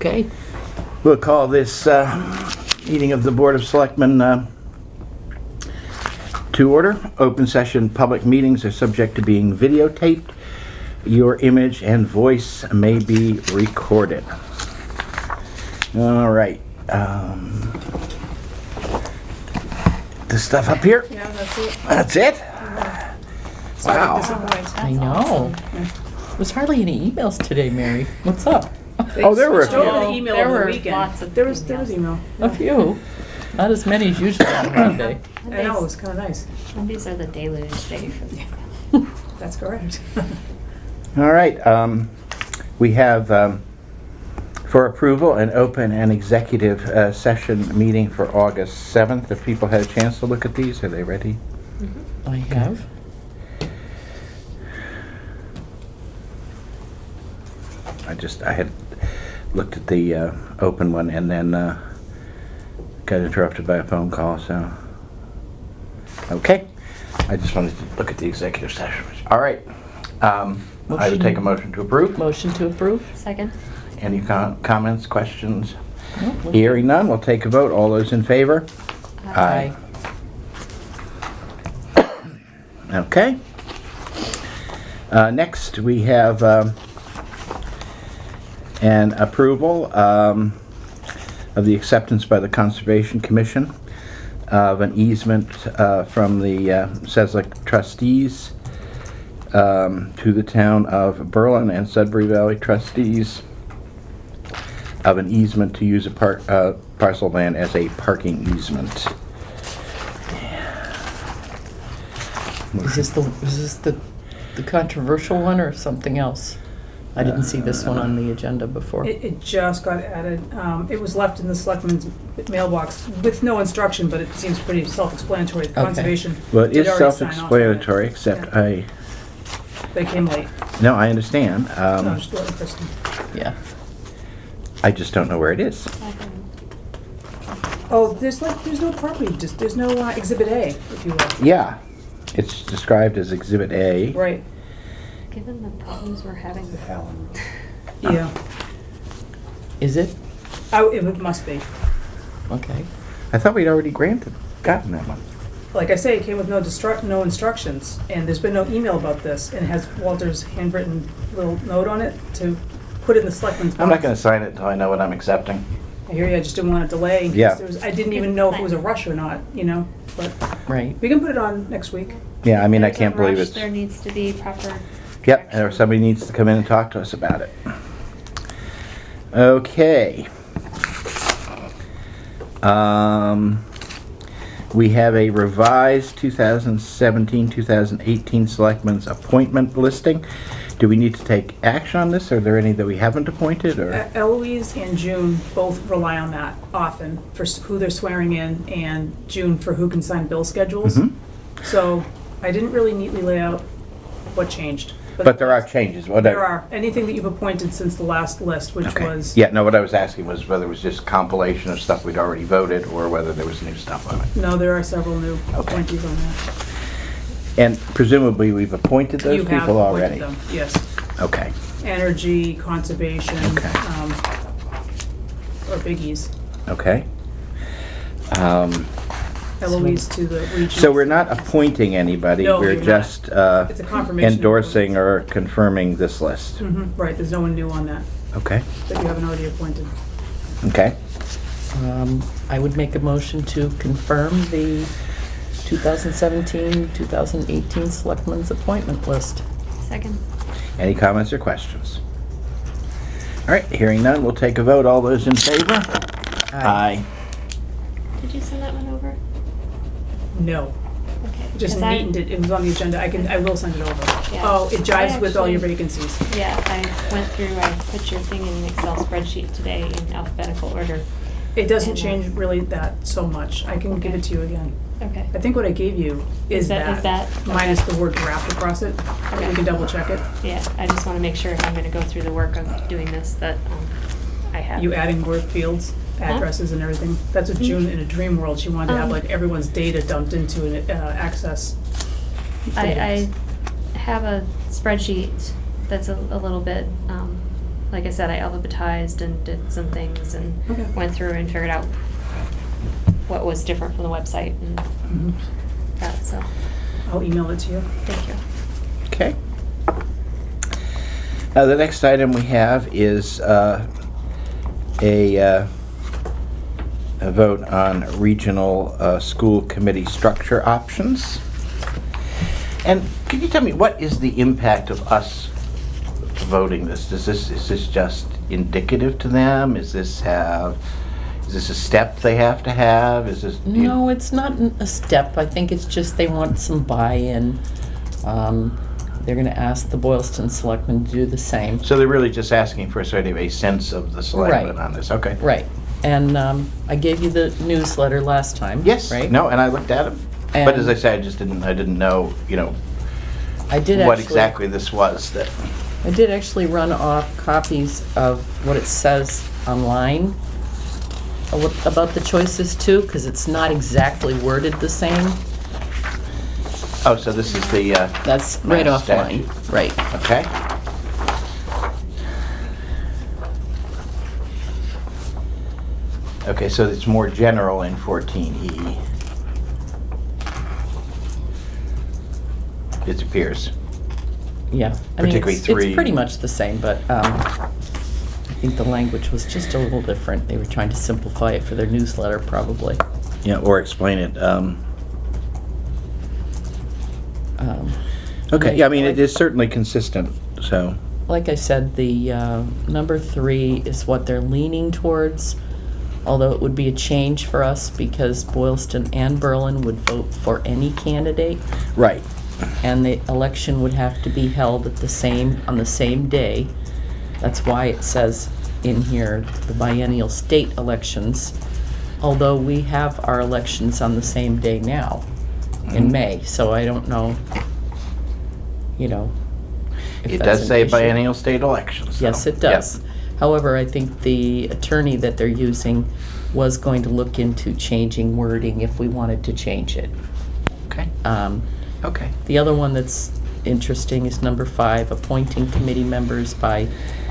Okay. We'll call this meeting of the Board of Selectmen to order. Open session public meetings are subject to being videotaped. Your image and voice may be recorded. All right. This stuff up here? Yeah, that's it. That's it? Sorry, Wow. disappoint. I know. There's hardly any emails today, Mary. What's up? Oh, there were a Still few. over the email There over the were weekend. lots of there was emails. email. A few. Not as many as usual on Monday. I know, it was kind of nice. Mondays are the deluge day for me. That's correct. All right. We have for approval an open and executive session meeting for August 7th. If people had a chance to look at these, are they ready? I have. I had looked at the open one and then got interrupted by a phone call, so. Okay. I just wanted to look at the executive session. All right. I would take a motion to approve. Motion to approve? Second? Any comments, questions? No, Hearing none, we'll take a vote. All those in favor? Aye. Okay. Next, we have an approval of the acceptance by the Conservation Commission of an easement from the Selectmen trustees to the town of Berlin and Sudbury Valley trustees of an easement to use a parcel of land as a parking easement. Is this the controversial one or something else? I didn't see this one on the agenda before. It just got added. It was left in the selectmen's mailbox with no instruction, but it seems pretty self-explanatory. The Okay. Conservation Well, it did is already sign off on it. self-explanatory, except Yeah. They came late. no, I understand. So I'm just letting Kristen. Yeah. I just don't know where it is. Oh, there's no property, just there's no Exhibit A, if you will. Yeah, it's described as Exhibit A. Right. Given the problems we're having. Yeah. Is it? Oh, it must be. Okay. I thought we'd already gotten that one. Like I say, it came with no instructions, and there's been no email about this, and it has Walter's handwritten little note on it to put in the selectmen's box. I'm not going to sign it until I know what I'm accepting. I hear you, I just didn't want to delay. in case Yeah. there was- I didn't even know if it was a rush or not, but Right. we can put it on next week. Yeah, I mean, I There's a can't believe rush, it's... There needs to be proper. Yep, direction. or somebody needs to come in and talk to us about it. Okay. We have a revised 2017-2018 Selectmen's appointment listing. Do we need to take action on this? Are there any that we haven't appointed, or? Eloise and June both rely on that often for who they're swearing in, and June for who can sign bill schedules. Mhm. So I didn't really neatly lay out what changed. But there are changes. There are. Anything that you've appointed since the last list, which Okay. was. Yeah, no, what I was asking was whether it was just compilation of stuff we'd already voted, or whether there was new stuff on it. No, there are several new Okay. appointees on that. And presumably, we've appointed those You have people appointed already? them, yes. Okay. Energy, conservation, Okay. or biggies. Okay. Eloise to the region. So we're not appointing anybody, No, we're you're not. just It's a confirmation. endorsing or confirming this list. Right, there's no one new on that Okay, that you haven't already appointed. okay. I would make a motion to confirm the 2017-2018 Selectmen's appointment list. Second? Any comments or questions? All right, hearing none, we'll take a vote. All those in favor? Aye. Did you send that one over? No, Okay. just 'Cause I- neatened it, it was on the agenda, I will send it over. Yeah. Oh, it jives I with all your actually- vacancies. Yeah, I went through, I put your thing in an Excel spreadsheet today in alphabetical order. It doesn't And, change really that so much, I can give it to you again. Okay. I think what I gave you is Is that- minus the word draft across it, Okay. we can double check it. Yeah, I just want to make sure if I'm going to go through the work of doing this, that I have. You adding word fields, addresses and everything. That's what June, in a dream world, she wanted to have like everyone's data dumped into an access. I have a spreadsheet that's a little bit, like like I said, I alphabetized and did some things and Okay. went through and figured out what was different from the website and Mhm. that, so, I'll email it to you. thank you. Okay. The next item we have is a vote on regional school committee structure options. And can you tell me, what is the impact of us voting this? Is this just indicative to them? Is this a step they have to have? Is this? No, it's not a step. I think it's just they want some buy-in. They're gonna ask the Boylston Selectmen to do the same. So they're really just asking for sort of a sense of the selectmen Right. on this, okay? Right. And I gave you the newsletter last time. Yes, Right? no, and I looked at them. But And- as I said, I didn't know, I did what actually, exactly this was that, I did actually run off copies of what it says online about the choices too, because it's not exactly worded the same. oh, so this is the, That's right Mass offline. statute. Right. okay. Okay, so it's more general in 14E. It appears. Yeah. I mean, Particularly it's three. pretty much the same, but I think the language was just a little different. They were trying to simplify it for their newsletter, probably. Yeah, or explain it. Um, Okay, yeah, I mean, it is certainly consistent, so. Like I said, the number 3 is what they're leaning towards, although it would be a change for us because Boylston and Berlin would vote for any candidate, Right. and the election would have to be held on the same day. That's why it says in here the biennial state elections, although we have our elections on the same day now in Mhm. May, so I don't know, if It that's does an say issue. biennial state elections. so, Yes, it yeah. does. However, I think the attorney that they're using was going to look into changing wording if we wanted to change it. Okay, okay. The other one that's interesting is number 5, appointing committee members by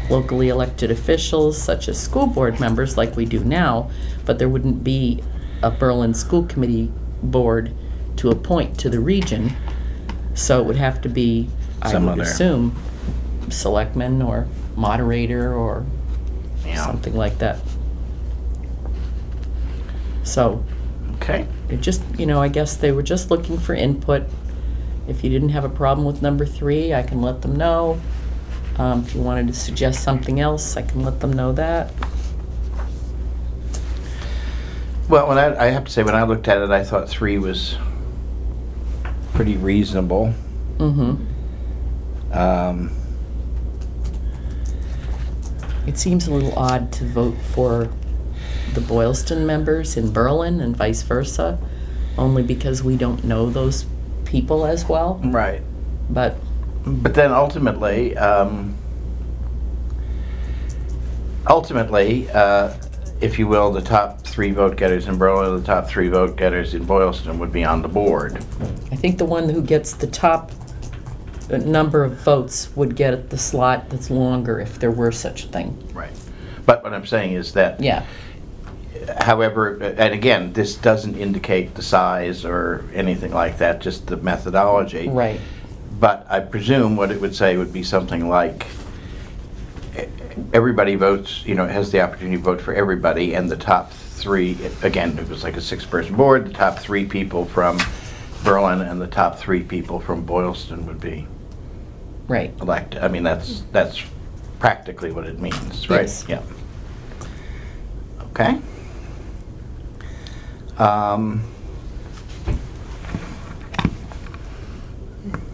locally elected officials such as school board members like we do now, but there wouldn't be a Berlin School Committee board to appoint to the region. So it would have to be, I Some would other- assume, selectman or moderator or Yeah. something like that. So Okay, it just, I guess they were just looking for input. If you didn't have a problem with number 3, I can let them know. If you wanted to suggest something else, I can let them know that. well, I have to say, when I looked at it, I thought 3 was pretty reasonable. Mm-hmm. Um, It seems a little odd to vote for the Boylston members in Berlin and vice versa, only because we don't know those people as well. Right. But But then ultimately, if you will, the top 3 vote getters in Berlin, the top 3 vote getters in Boylston would be on the board. I think the one who gets the top number of votes would get the slot that's longer if there were such a thing. Right. But what I'm saying is that, Yeah. however, and again, this doesn't indicate the size or anything like that, just the methodology. Right. But I presume what it would say would be something like, everybody votes, has the opportunity to vote for everybody, and the top 3, again, it was like a 6-person board, the top 3 people from Berlin and the top 3 people from Boylston would be Right. elected. I mean, that's practically what it means, right? Yes. Yeah. Okay.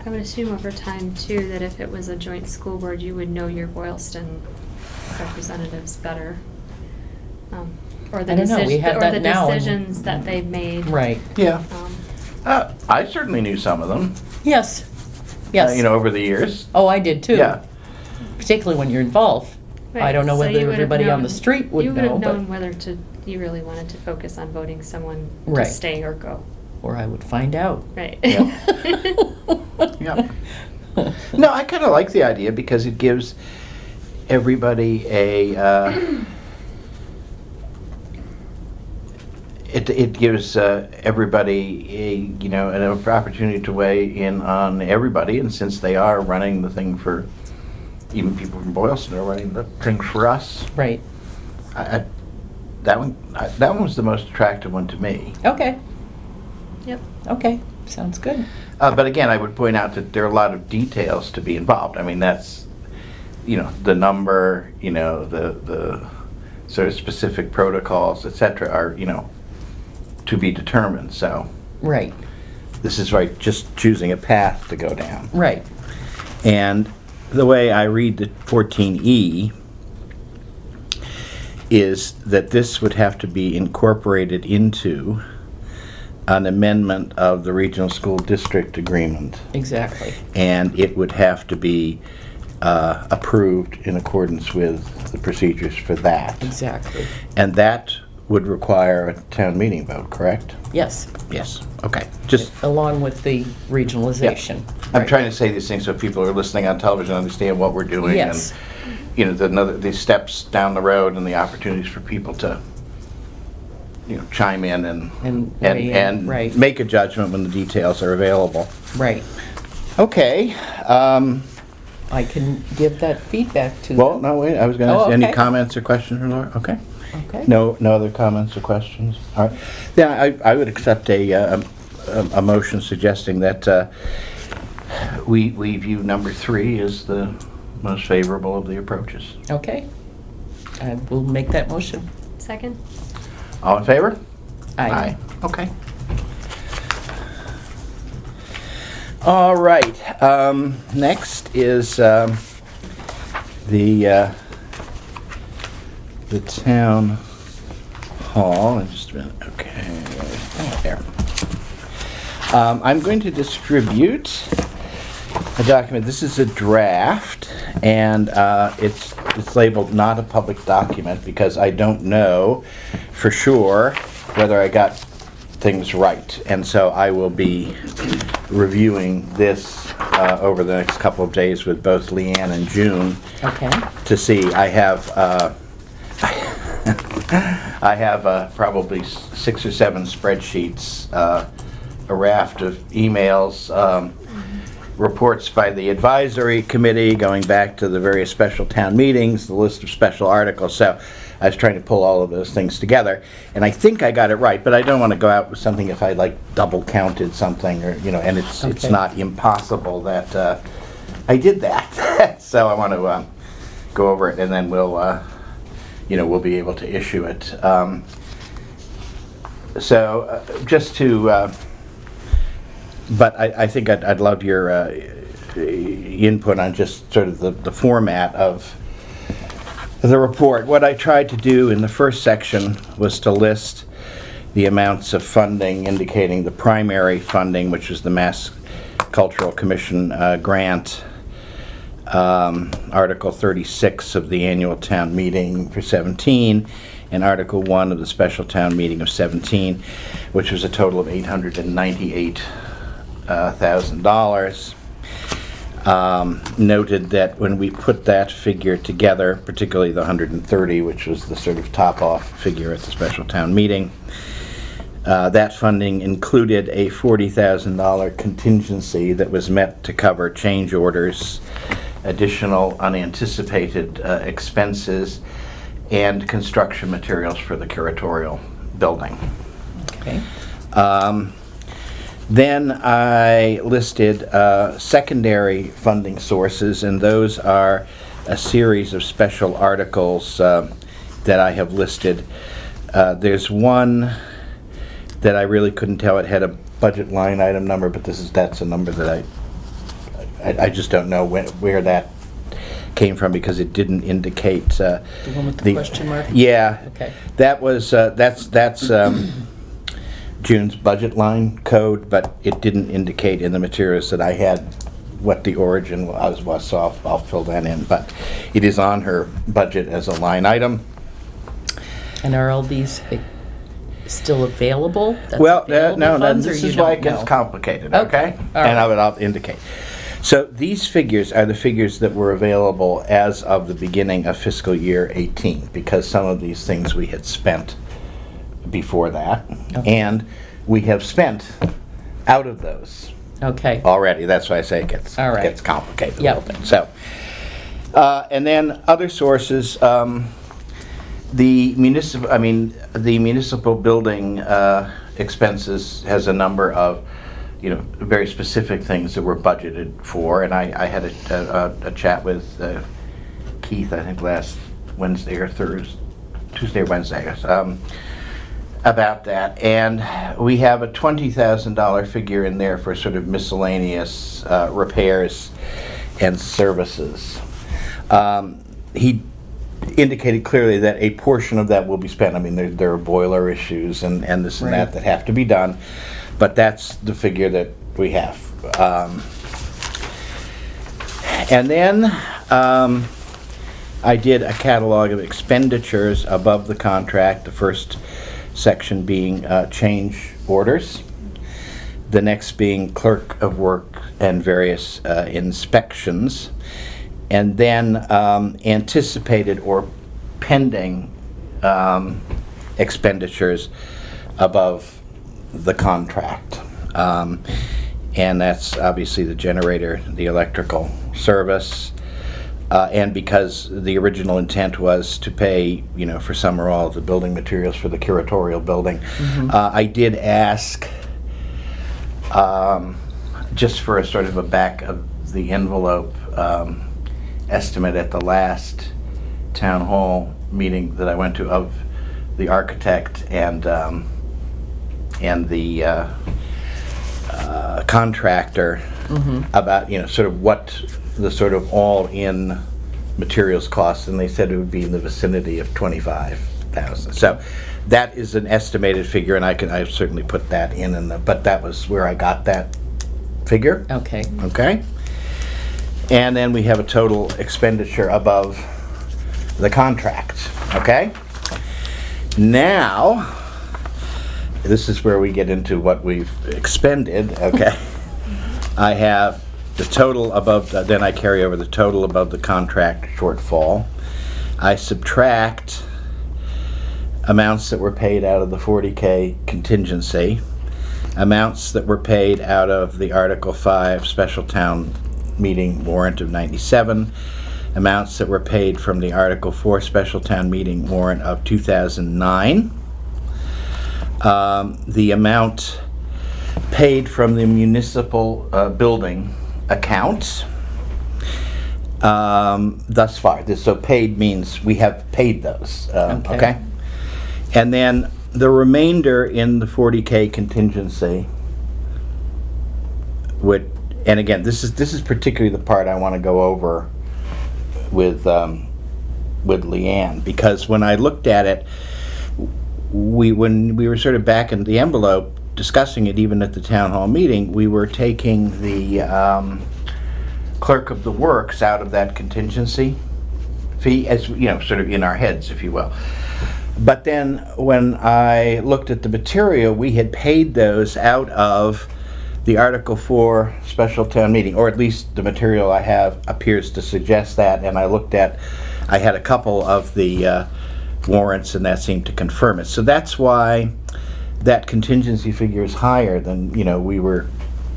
I would assume over time too, that if it was a joint school board, you would know your Boylston representatives better. Or the I don't know, we have that now and- decisions that they've made. Right. Yeah. Um, I certainly knew some of them, Yes. Yes. over the years. Oh, I did too. Yeah. Particularly when you're involved. I right, don't know so whether you would have everybody on the known- street would You would know, have but, known whether you really wanted to focus on voting someone to Right. stay or go. or I would find out. Right. Yeah. Yeah. No, I kind of like the idea because it gives, everybody it gives everybody an opportunity to weigh in on everybody, and since they are running the thing for, even people from Boylston are running the thing for us, Right. that one was the most attractive one to me. Okay. Yep. Okay. Sounds good. But again, I would point out that there are a lot of details to be involved. I mean, that's, the number, the sort of specific protocols, et cetera, are, to be determined. So Right. this is like just choosing a path to go down. Right. And the way I read the 14E is that this would have to be incorporated into an amendment of the regional school district agreement, Exactly. and it would have to be approved in accordance with the procedures for that. Exactly. And that would require a town meeting vote, correct? Yes. Yes. Okay. Just, Along with the regionalization. I'm Right. trying to say these things so people who are listening on television understand what we're doing. Yes. And, the steps down the road and the opportunities for people to, chime in And weigh in, and right. make a judgment when the details are available. Right. Okay. I can give that feedback to Well, them. no, wait, I was going to Oh, ask, any okay. comments or questions from Laura? Okay. Okay. No other comments or questions? All right. Then I would accept a motion suggesting that we view number 3 as the most favorable of the approaches. Okay. I will make that motion. Second? All in favor? Aye. Okay. All right. Next is the town hall. Just a minute. Okay. Oh, there. I'm going to distribute a document. This is a draft, and it's labeled not a public document because I don't know for sure whether I got things right. And so I will be reviewing this over the next couple of days with both Leanne and June Okay. to see. I have I have probably 6 or 7 spreadsheets, a raft of emails, reports by the advisory committee going back to the various special town meetings, the list of special articles. So I was trying to pull all of those things together, and I think I got it right, but I don't want to go out with something if I double counted something, or and it's Okay. not impossible that I did that. So I want to go over it, and then we'll be able to issue it. Just to, but I think I'd love your input on just sort of the format of the report. What I tried to do in the first section was to list the amounts of funding, indicating the primary funding, which is the Mass Cultural Commission grant, Article 36 of the annual town meeting for 17, and Article 1 of the special town meeting of 17, which was a total of $898,000. Noted that when we put that figure together, particularly the 130, which was the sort of top-off figure at the special town meeting, that funding included a $40,000 contingency that was meant to cover change orders, additional unanticipated expenses, and construction materials for the curatorial building. Okay. Then I listed secondary funding sources, and those are a series of special articles that I have listed. There's one that I really couldn't tell. It had a budget line item number, but that's a number that I just don't know where that came from because it didn't indicate. The one with the question mark? Yeah. Okay. That was that's June's budget line code, but it didn't indicate in the materials that I had what the origin was, so I'll fill that in. But it is on her budget as a line item. And are all these still available? That's Well, available no, funds, or this you is why it don't gets know? complicated, Okay, okay? all And right. I'll indicate. So these figures are the figures that were available as of the beginning of fiscal year 18, because some of these things we had spent before that. Okay. And we have spent out of those Okay, already. That's why I say it gets, All right. gets complicated a Yep. little bit. So, and then other sources, the municipal building expenses has a number of, very specific things that were budgeted for, and I had a chat with Keith, I think last Wednesday or Tuesday or Wednesday, I guess, about that. And we have a $20,000 figure in there for sort of miscellaneous repairs and services. He indicated clearly that a portion of that will be spent. I mean, there are boiler issues and this and Right. that have to be done, but that's the figure that we have. And then I did a catalog of expenditures above the contract, the first section being change orders, the next being clerk of work and various inspections, and then anticipated or pending expenditures above the contract. And that's obviously the generator, the electrical service, and because the original intent was to pay, for some or all of the building materials for the curatorial building, I did ask just for a sort of a back of the envelope estimate at the last town hall meeting that I went to of the architect and the contractor about sort of what the sort of all-in materials costs, and they said it would be in the vicinity of $25,000. So that is an estimated figure, and I certainly put that in but that was where I got that figure. okay. Okay. And then we have a total expenditure above the contract. Okay. Now, this is where we get into what we've expended. Okay. I have the total above, then I carry over the total above the contract shortfall. I subtract amounts that were paid out of the 40K contingency, amounts that were paid out of the Article 5 special town meeting warrant of 97, amounts that were paid from the Article 4 special town meeting warrant of 2009, the amount paid from the municipal building account thus far. So paid means we have paid those. Okay. And then the remainder in the 40K contingency and again, this is particularly the part I want to go over with Leanne, because when I looked at it, when we were sort of back in the envelope discussing it, even at the town hall meeting, we were taking the clerk of the works out of that contingency fee, as sort of in our heads, if you will. But then when I looked at the material, we had paid those out of the Article 4 special town meeting, or at least the material I have appears to suggest that, and I had a couple of the warrants, and that seemed to confirm it. So that's why that contingency figure is higher than, we were,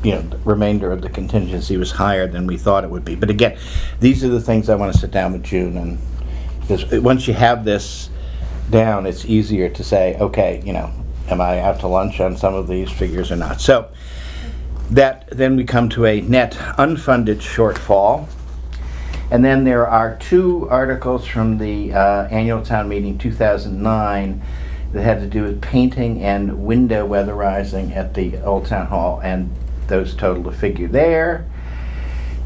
the remainder of the contingency was higher than we thought it would be. But again, these are the things I want to sit down with June, and because once you have this down, it's easier to say, okay, am I out to lunch on some of these figures or not? So then we come to a net unfunded shortfall. And then there are two articles from the annual town meeting 2009 that had to do with painting and window weatherizing at the Old Town Hall, and those totaled a figure there.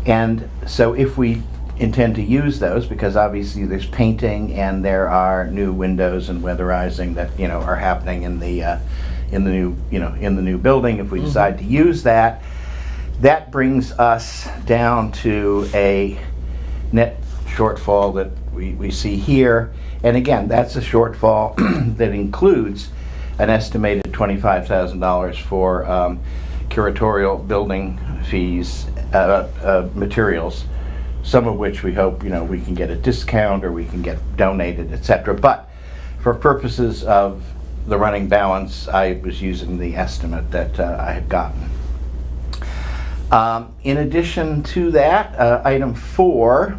And so if we intend to use those, because obviously there's painting and there are new windows and weatherizing that are happening in the new building, if we decide to use that, that brings us down to a net shortfall that we see here. And again, that's a shortfall that includes an estimated $25,000 for curatorial building fees materials, some of which we hope, we can get a discount or we can get donated, etc. But for purposes of the running balance, I was using the estimate that I had gotten. In addition to that, item 4,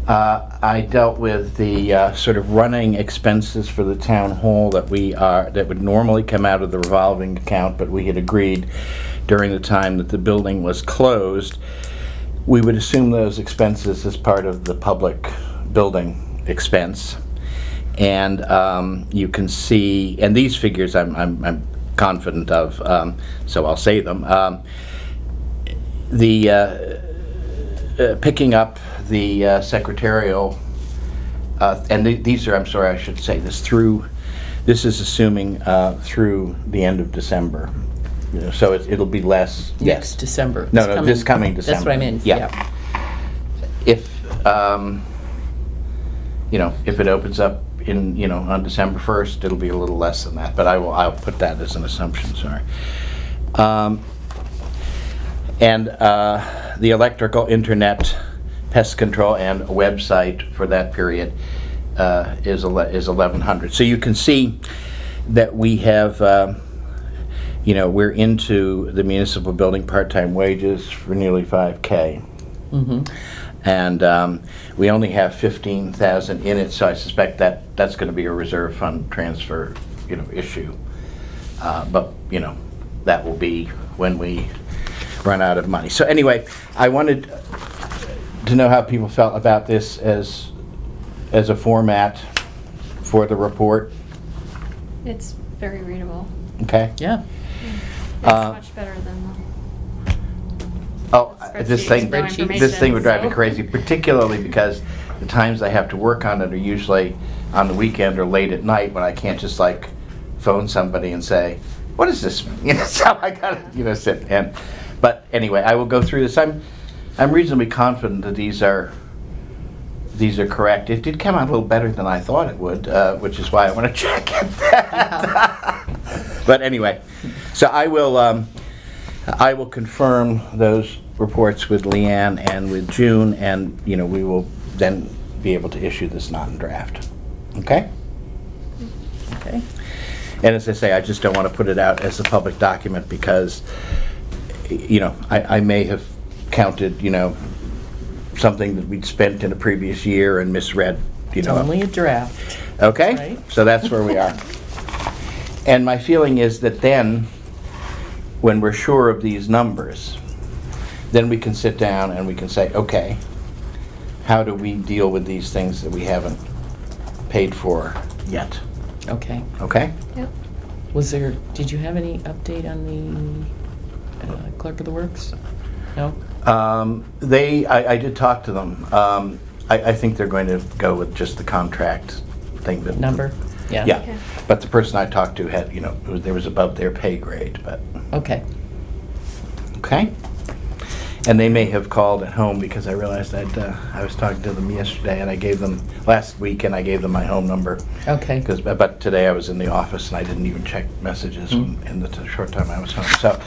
I dealt with the sort of running expenses for the town hall that would normally come out of the revolving account, but we had agreed during the time that the building was closed, we would assume those expenses as part of the public building expense. And you can see, and these figures I'm confident of, so I'll say them. Picking up the secretarial, and these are, I'm sorry, I should say this, this is assuming through the end of December. So it'll be less. Next December. No, this coming December. That's what I mean, yeah. If, if it opens up on December 1st, it'll be a little less than that, but I'll put that as an assumption, sorry. And the electrical, internet, pest control, and a website for that period is $1,100. So you can see that we have, we're into the municipal building part-time wages for nearly $5K. Mm-hmm. And we only have 15,000 in it, so I suspect that that's going to be a reserve fund transfer, issue. But that will be when we run out of money. So anyway, I wanted to know how people felt about this as a format for the report. It's very readable. Okay. Yeah. It's much better than Oh, Spreadsheet this thing, with no this information, thing would drive me so. crazy, particularly because the times I have to work on it are usually on the weekend or late at night when I can't just like phone somebody and say, "What does this mean?" So I gotta, sit and. But anyway, I will go through this. I'm reasonably confident that these are correct. It did come out a little better than I thought it would, which is why I want to check that. But anyway, so I will confirm those reports with Leanne and with June, and we will then be able to issue this non-draft. Okay? Okay. And as I say, I just don't want to put it out as a public document because, I may have counted, something that we'd spent in a previous year and misread, It's only a draft. Okay? Right. So that's where we are. And my feeling is that then, when we're sure of these numbers, then we can sit down and we can say, okay, how do we deal with these things that we haven't paid for yet? Okay. Okay? Yep. Did you have any update on the clerk of the works? No? I did talk to them. I think they're going to go with just the contract thing. Number? Yeah. Yeah. Okay. But the person I talked to had, there was above their pay grade, but. Okay. Okay. And they may have called at home because I realized I was talking to them yesterday and I gave them, last week, and I gave them my home number. Okay. But today I was in the office and I didn't even check messages in the short time I was home. So,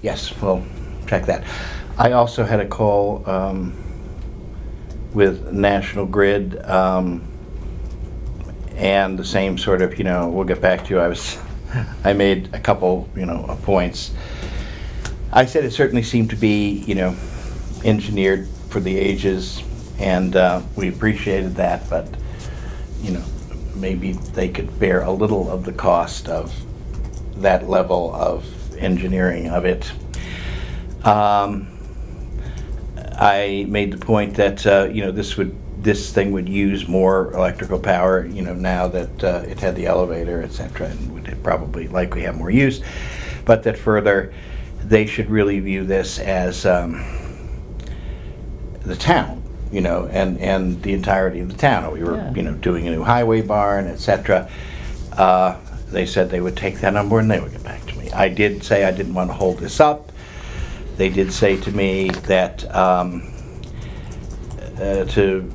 yes, we'll check that. I also had a call with National Grid and the same sort of, we'll get back to you. I made a couple, of points. I said it certainly seemed to be, engineered for the ages, and we appreciated that, but, maybe they could bear a little of the cost of that level of engineering of it. I made the point that, this thing would use more electrical power, now that it had the elevator, etc., and would probably likely have more use, but that further, they should really view this as the town, and the entirety of the town. We were, doing a new highway barn, etc. They said they would take that on board and they would get back to me. I did say I didn't want to hold this up. They did say to me that to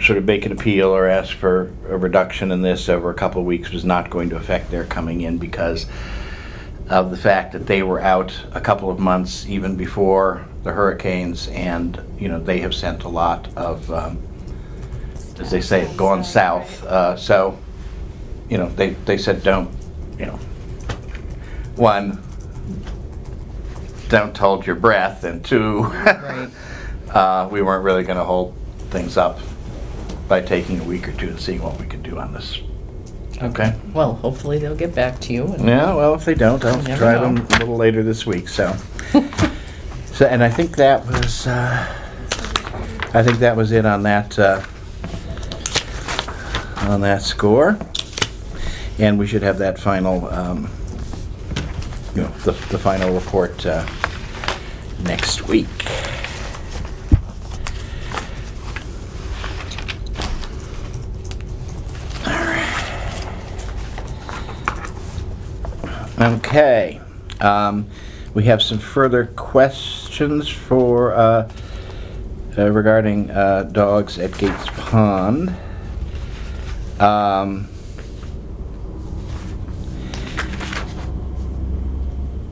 sort of make an appeal or ask for a reduction in this over a couple of weeks was not going to affect their coming in because of the fact that they were out a couple of months even before the hurricanes, and, they have sent a lot of, as they say, gone south. So, they said don't, one, don't hold your breath, and two, Right. we weren't really going to hold things up by taking a week or two and seeing what we could do on this. Okay? Well, hopefully they'll get back to you. And Yeah, well, if they don't, I'll You never try know. them a little later this week, so. And I think that was, it on that score. And we should have that final, the final report next week. Okay, we have some further questions for, regarding dogs at Gates Pond.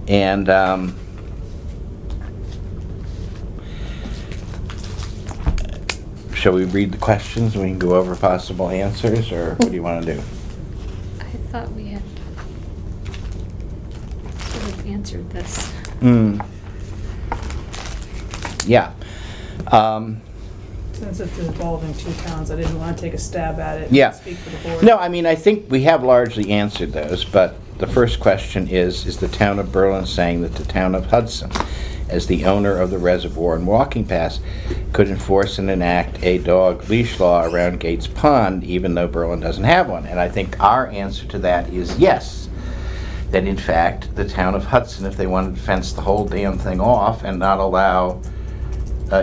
And shall we read the questions and we can go over possible answers, or what do you want to do? I thought we had sort of answered this. Yeah. Since it's involving two towns, I didn't want to take a stab at it. Yeah. And speak for the board. No, I mean, I think we have largely answered those, but the first question is the town of Berlin saying that the town of Hudson, as the owner of the reservoir and walking paths, could enforce and enact a dog leash law around Gates Pond, even though Berlin doesn't have one? And I think our answer to that is yes. That in fact, the town of Hudson, if they wanted to fence the whole damn thing off and not allow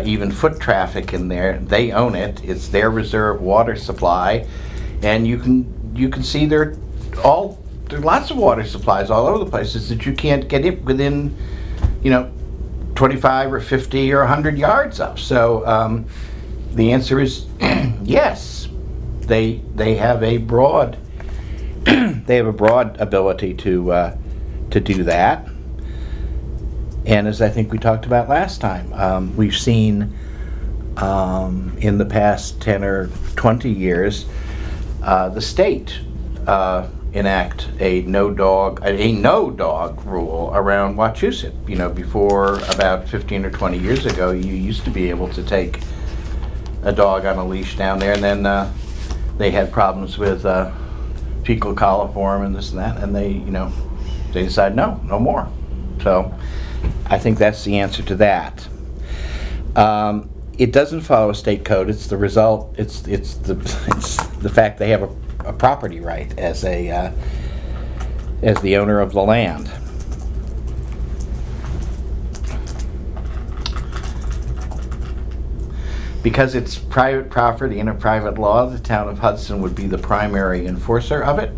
even foot traffic in there, they own it. It's their reserve water supply, and you can see there are lots of water supplies all over the places that you can't get it within, 25 or 50 or 100 yards of. So the answer is yes. They have a broad ability to do that. And as I think we talked about last time, we've seen in the past 10 or 20 years the state enact a no dog rule around Wachusett. Before about 15 or 20 years ago, you used to be able to take a dog on a leash down there, and then they had problems with fecal coliform and this and that, and they decided no more. So I think that's the answer to that. It doesn't follow a state code. It's the result. It's the fact they have a property right as the owner of the land. Because it's private property and a private law, the town of Hudson would be the primary enforcer of it.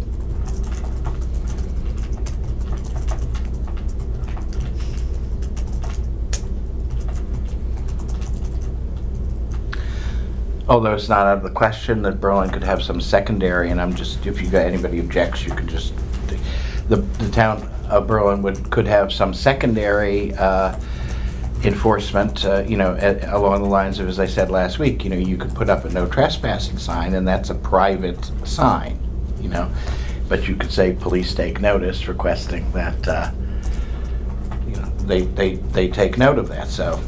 Although it's not out of the question that Berlin could have some secondary, and if you got anybody objects, you can just, the town of Berlin could have some secondary enforcement, along the lines of, as I said last week, you could put up a no trespassing sign, and that's a private sign, but you could say police take notice, requesting that, they take note of that, so.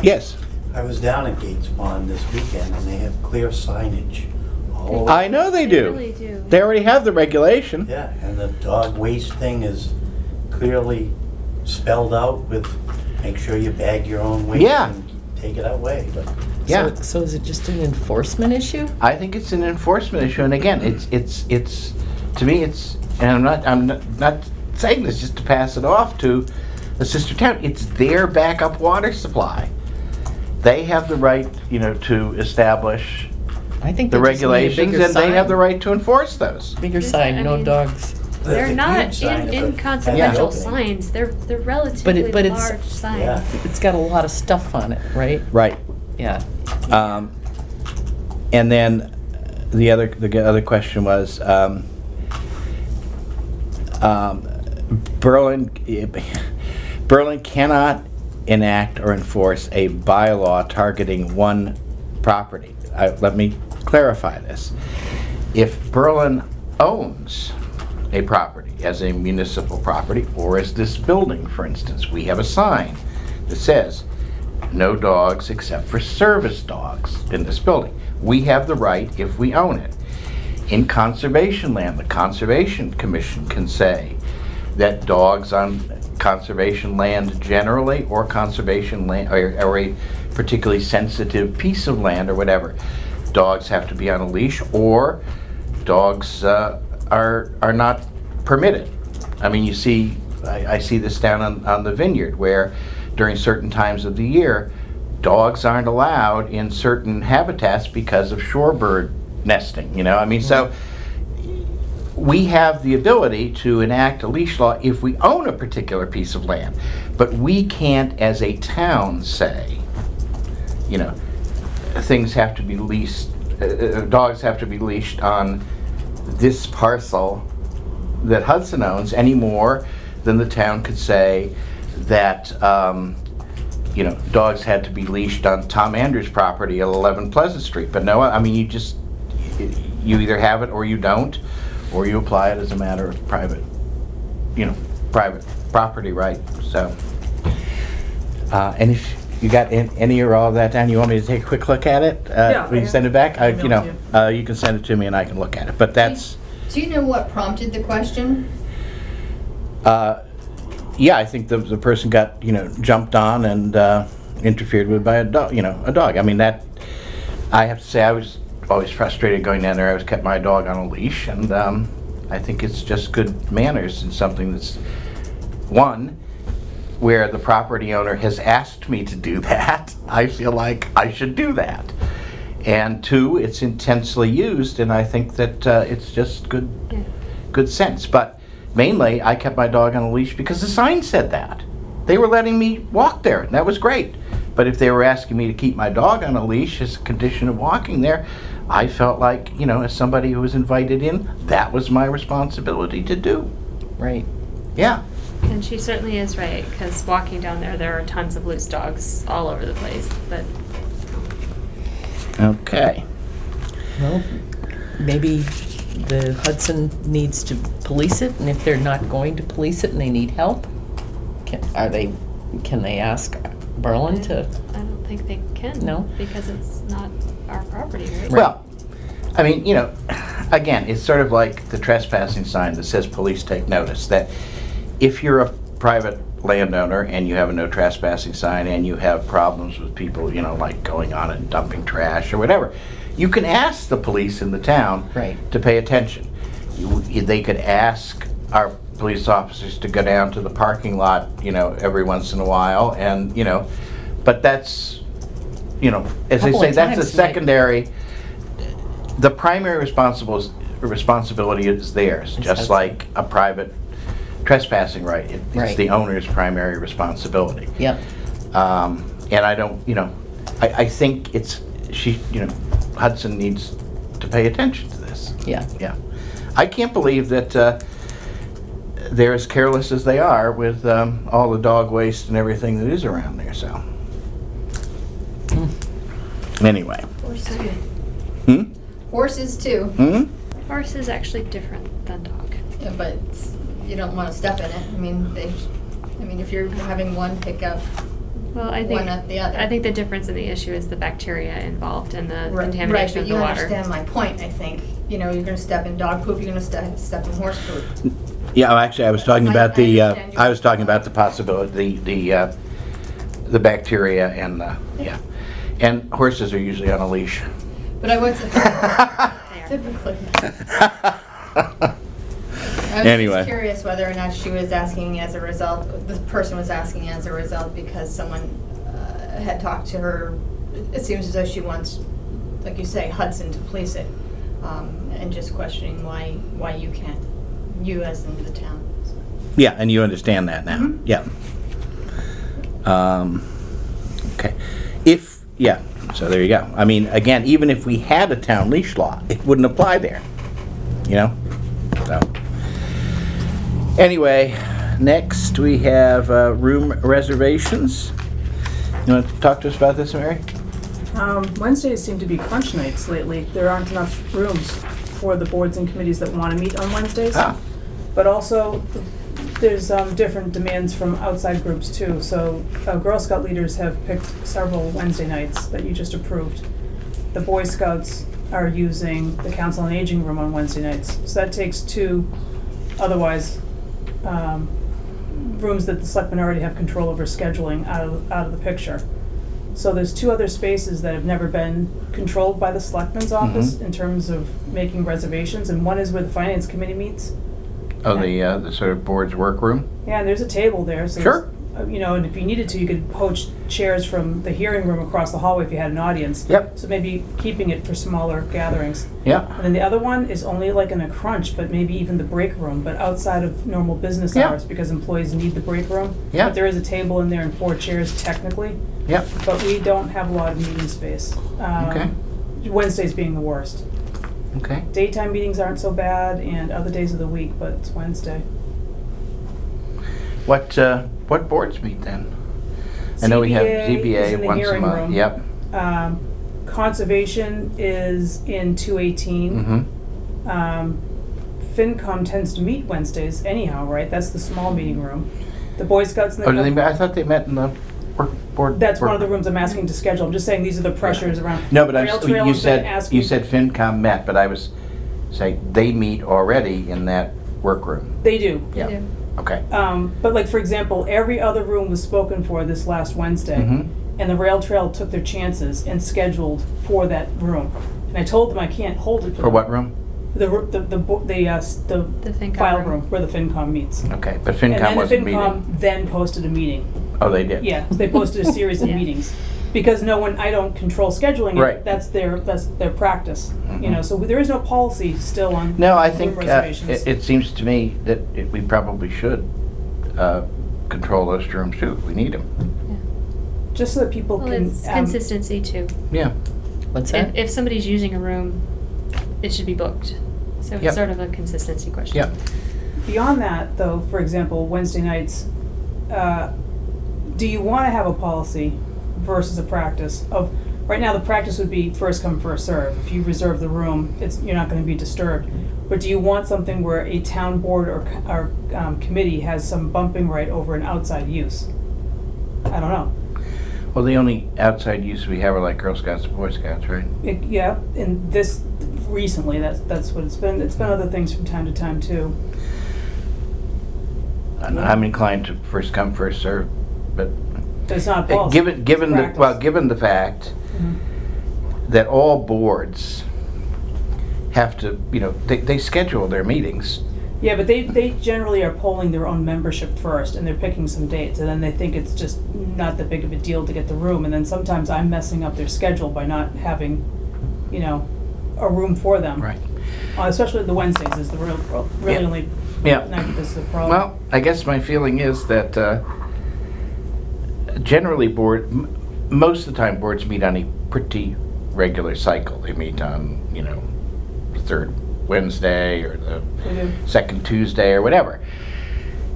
Yes. I was down at Gates Pond this weekend, and they have clear signage all over. I know they do. really do. They already have the regulation. Yeah, and the dog waste thing is clearly spelled out with, make sure you bag your own waste Yeah. and take it away, but Yeah. So is it just an enforcement issue? I think it's an enforcement issue, and again, it's to me, and I'm not saying this just to pass it off to a sister town. It's their backup water supply. They have the right, to establish I think the they just need a regulations, bigger and they have sign. the right to enforce those. Bigger Is sign, that- I no mean- dogs. They're the not huge sign at the- inconsequential at the opening. signs. They're relatively but it's- large signs. Yeah. It's got a lot of stuff on it, right? Right. Yeah. And then the other question was, Berlin cannot enact or enforce a bylaw targeting one property. Let me clarify this. If Berlin owns a property as a municipal property, or as this building, for instance, we have a sign that says, no dogs except for service dogs in this building. We have the right if we own it. In conservation land, the Conservation Commission can say that dogs on conservation land generally, or conservation land, or a particularly sensitive piece of land or whatever, dogs have to be on a leash, or dogs are not permitted. I mean, you see, I see this down on the vineyard, where during certain times of the year, dogs aren't allowed in certain habitats because of shorebird nesting, you know? I mean, so we have the ability to enact a leash law if we own a particular piece of land, but we can't, as a town, say, you know, things have to be leased, dogs have to be leashed on this parcel that Hudson owns, any more than the town could say that, you know, dogs had to be leashed on Tom Andrews' property at 11 Pleasant Street. But no, I mean, you either have it or you don't, or you apply it as a matter of private, you know, private property right. So, and if you got any or all of that down, you want me to take a quick look at it? Yeah, Will you send it back? I You know, you can send it to me and I can look at it. But that's, Do you know what prompted the question? yeah, I think the person got, you know, jumped on and interfered with by a dog, you know, a dog. I mean, that, I have to say, I was always frustrated going down there. I was kept my dog on a leash, and I think it's just good manners and something that's, one, where the property owner has asked me to do that, I feel like I should do that. And two, it's intensely used, and I think that it's just good sense. But mainly, I kept my dog on a leash because the sign said that. They were letting me walk there, and that was great. But if they were asking me to keep my dog on a leash as a condition of walking there, I felt like, you know, as somebody who was invited in, that was my responsibility to do. Right. Yeah. And she certainly is right, because walking down there are tons of loose dogs all over the place, but Okay. Well, maybe the Hudson needs to police it, and if they're not going to police it and they need help, can they ask Berlin to? I don't think they can. No? Because it's not our property, right? Well, I mean, you know, again, it's sort of like the trespassing sign that says police take notice, that if you're a private landowner and you have a no trespassing sign and you have problems with people, you know, like going on and dumping trash or whatever, you can ask the police in the town Right. to pay attention. They could ask our police officers to go down to the parking lot, you know, every once in a while, and, you know, but that's, you know, as they Couple say, of that's a times, secondary. The primary responsibility is theirs, It's just Hudson. like a private trespassing right. It's Right. the owner's primary responsibility. Yep. And I don't, you know, I think you know, Hudson needs to pay attention to this. Yeah. Yeah. I can't believe that they're as careless as they are with all the dog waste and everything that is around there, so. Anyway. Horses. Hmm? Horses too. Hmm? Horse is actually different than dog. Yeah, but you don't want to step in it. I mean, if you're having one pick up Well, I think one at the other. I think the difference in the issue is the bacteria involved and the Right, contamination but of you the water. understand my point, I think. You know, you're going to step in dog poop, you're going to step in horse poop. Yeah, well, actually, I was talking about I the, understand your I was talking point. about the possibility, the bacteria and, yeah. And horses are usually on a leash. But I wasn't They are. typically. I was Anyway. just curious whether or not she was asking as a result, the person was asking as a result because someone had talked to her. It seems as though she wants, like you say, Hudson to police it, and just questioning why you can't, you as in the town. Yeah, and you understand that now. Mhm. Yeah. Okay. So there you go. I mean, again, even if we had a town leash law, it wouldn't apply there, you know? So, anyway, next we have room reservations. You want to talk to us about this, Mary? Wednesdays seem to be crunch nights lately. There aren't enough rooms for the boards and committees that want to meet on Wednesdays. Ah, But also, there's different demands from outside groups too. So Girl Scout leaders have picked several Wednesday nights that you just approved. The Boy Scouts are using the Council on Aging room on Wednesday nights. So that takes two, otherwise, rooms that the selectmen already have control over scheduling out of the picture. So there's two other spaces that have never been controlled by the selectmen's office in terms of making reservations, and one is where the finance committee meets. oh, the sort of board's workroom? Yeah, and there's a table there, so Sure. you know, and if you needed to, you could poach chairs from the hearing room across the hallway if you had an audience. Yep. So maybe keeping it for smaller gatherings. Yeah. And then the other one is only like in a crunch, but maybe even the break room, but outside of normal business Yeah. hours, because employees need the break room. Yeah. But there is a table in there and 4 chairs technically, Yep. but we don't have a lot of meeting space. Okay. Wednesdays being the worst. Okay. Daytime meetings aren't so bad, and other days of the week, but it's Wednesday. What boards meet then? I know we have ZBA is ZBA in the once a hearing month. room. Yep. Conservation is in 218. Mm-hmm. FinCom tends to meet Wednesdays anyhow, right? That's the small meeting room. The Boy Scouts and the Oh, I thought they met in the work board. that's one of the work- rooms I'm asking to schedule. I'm just saying these are the pressures around. No, but Rail Trail you has been said, asking- you said FinCom met, but I was saying they meet already in that workroom. They do. They Yeah. do. Okay. But like, for example, every other room was spoken for this last Wednesday. Mhm. And the Rail Trail took their chances and scheduled for that room. And I told them I can't hold it for For them. what room? The FinCom file room. room where the FinCom meets. Okay, but And FinCom then the wasn't meeting. FinCom then posted a meeting. Oh, they did? Yeah, they posted a series of Yeah. meetings. Because I don't control scheduling it. Right. That's their practice. You know, so there is no policy still on No, I room think reservations. it seems to me that we probably should control those rooms too. We need them. Just so that people Well, can. it's consistency too. Yeah. What's that? If somebody's using a room, it should be booked. So Yep. it's sort of a consistency question. Yeah. Beyond that, though, for example, Wednesday nights, do you want to have a policy versus a practice of, right now the practice would be first come, first serve. If you reserve the room, you're not going to be disturbed. But do you want something where a town board or committee has some bumping right over an outside use? I don't know. Well, the only outside use we have are like Girl Scouts and Boy Scouts, right? Yeah, and this, recently, that's what it's been. It's been other things from time to time, too. I'm inclined to first come, first serve, but But it's not a policy. given the, practice. well, given the fact Mhm. that all boards have to, they schedule their meetings. Yeah, but they generally are polling their own membership first, and they're picking some dates, and then they think it's just not that big of a deal to get the room, and then sometimes I'm messing up their schedule by not having, a room for them. Right. Especially the Wednesdays is the really Yeah. only Yeah. night that's the problem. Well, I guess my feeling is that generally most of the time boards meet on a pretty regular cycle. They meet on, the third Wednesday or the They do. second Tuesday or whatever.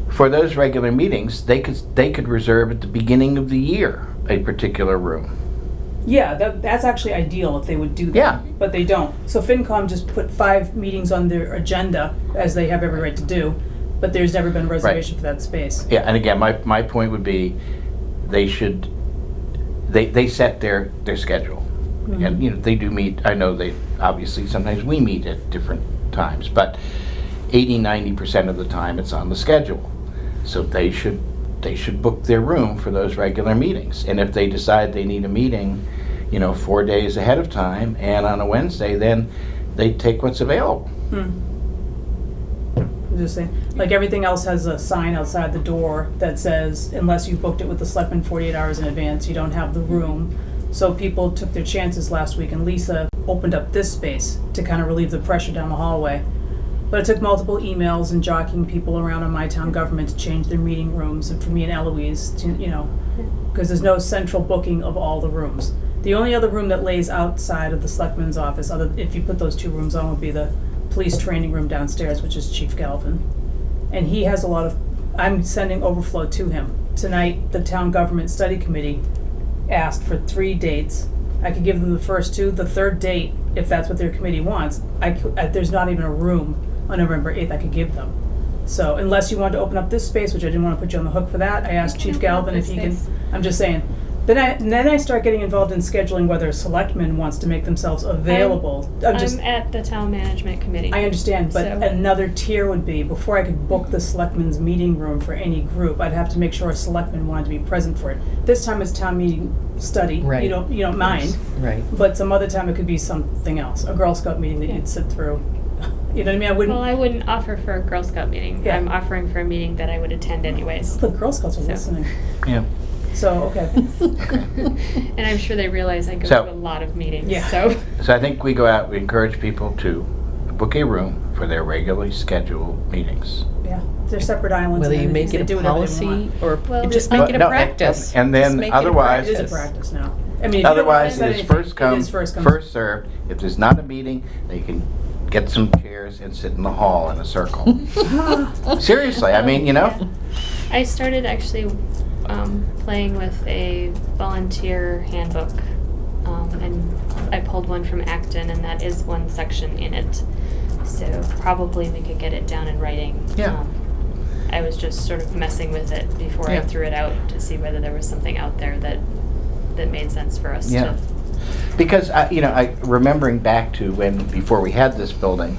For those regular meetings, they could reserve at the beginning of the year a particular room. Yeah, that's actually ideal if they would do that. Yeah. But they don't. So FinCom just put 5 meetings on their agenda, as they have every right to do, but there's never been a reservation for that space. Yeah, and again, my point would be they set their schedule. Mm-hmm. And, they do meet, I know obviously sometimes we meet at different times, but 80-90% of the time it's on the schedule. So they should book their room for those regular meetings. And if they decide they need a meeting, 4 days ahead of time and on a Wednesday, then they take what's available. I'm just saying, like everything else has a sign outside the door that says, unless you booked it with the selectmen 48 hours in advance, you don't have the room. So people took their chances last week, and Lisa opened up this space to kind of relieve the pressure down the hallway. But it took multiple emails and jockeying people around on my town government to change their meeting rooms, and for me and Eloise to, because there's no central booking of all the rooms. The only other room that lays outside of the selectman's office, if you put those two rooms on, would be the police training room downstairs, which is Chief Galvin. And he has I'm sending overflow to him. Tonight, the town government study committee asked for 3 dates. I could give them the first 2. The third date, if that's what their committee wants, there's not even a room on November 8th I could give them. So unless you want to open up this space, which I didn't want to put you on the hook for that, I asked Chief Galvin if he can, I'm just saying. Then I start getting involved in scheduling whether a selectman wants to make themselves available. I'm at the town management committee. I understand, but So- another tier would be, before I could book the selectmen's meeting room for any group, I'd have to make sure a selectman wanted to be present for it. This time it's town meeting study, Right. you don't mind, Right. but some other time it could be something else, a Girl Scout meeting that you'd sit through. You know what I mean? Well, I wouldn't offer for a Girl Scout meeting. Yeah. I'm offering for a meeting that I would attend anyways. The Girl Scouts are So. listening, Yeah. so, okay. And I'm sure they realize I go So- to a lot of meetings, Yeah. so. So I think we go out, we encourage people to book a room for their regularly scheduled meetings. Yeah, they're separate islands. Whether and you they make it do a whatever they policy want. or Well, just Well, make it a no, practice. and then Just make it a otherwise- It is a practice. practice now. I mean, if you don't Otherwise, set it is anything, first come, it is first come. first served. If there's not a meeting, they can get some chairs and sit in the hall in a circle. Seriously, I mean, Yeah. I started actually playing with a volunteer handbook, and I pulled one from Acton, and that is one section in it. So probably we could get it down in writing. Yeah. I was just sort of messing with it before Yeah. I threw it out to see whether there was something out there that made sense for us Yeah. to. Because, I remembering back to before we had this building,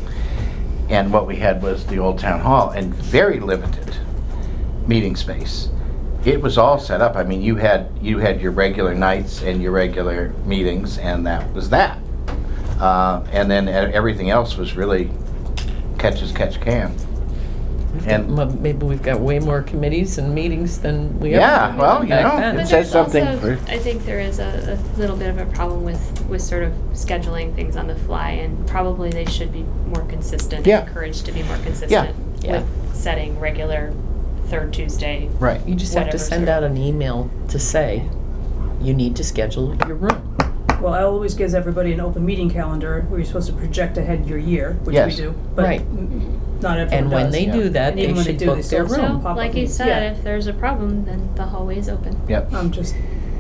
and what we had was the old town hall, and very limited meeting space. It was all set up. I mean, you had your regular nights and your regular meetings, and that was that. And then everything else was really catch as catch can. And Well, maybe we've got way more committees and meetings than we ever Yeah, did well, back you know, then. it But says there's something also, for- I think there is a little bit of a problem with sort of scheduling things on the fly, and probably they should be more consistent. Yeah. Encouraged to be more consistent Yeah. with setting regular third Tuesday. right. You just have to whatever send sort out of- an email to say, you need to schedule your room. Well, Eloise gives everybody an open meeting calendar where you're supposed to project ahead your year, which we Yes. do, but Right. not everyone does. And when they yeah. do that, And they even when they should do, book they their still room. So, pop-up like you meetings. said, Yeah. if there's a problem, then the hallway's open. Yep. I'm just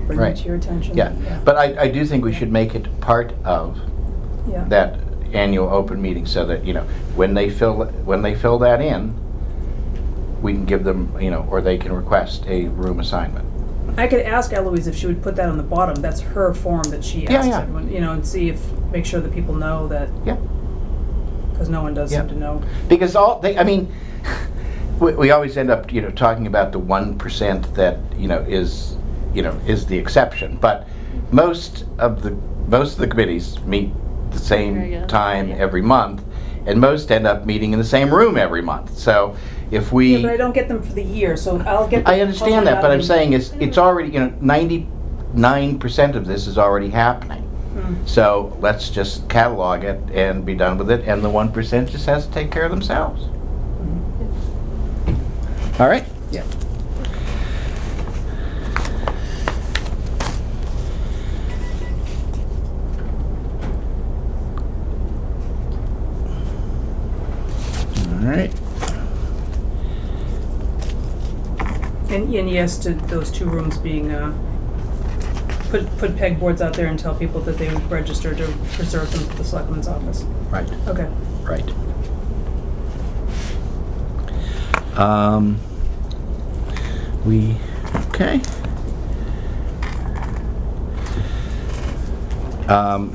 bringing Right. it to your attention. Yeah. But I do think we should make it part of Yeah. that annual open meeting so that, when they fill that in, we can give them, or they can request a room assignment. I could ask Eloise if she would put that on the bottom. That's her form that she Yeah, asks yeah. everyone, and make sure that people know that, Yeah. because no one does Yeah. seem to know. Because we always end up, talking about the 1% that, is the exception. But most of the committees meet the same Regular, time yeah. every month, and most end up meeting in the same room every month. So if we... Yeah, but I don't get them for the year, so I'll get them. I understand that, but I'm saying it's already, 99% of this is already happening. So let's just catalog it and be done with it, and the 1% just has to take care of themselves. All right? Yeah. All right. And yes, to those 2 rooms being, put pegboards out there and tell people that they would register to reserve them for the selectman's office. Right, Okay. right. Okay.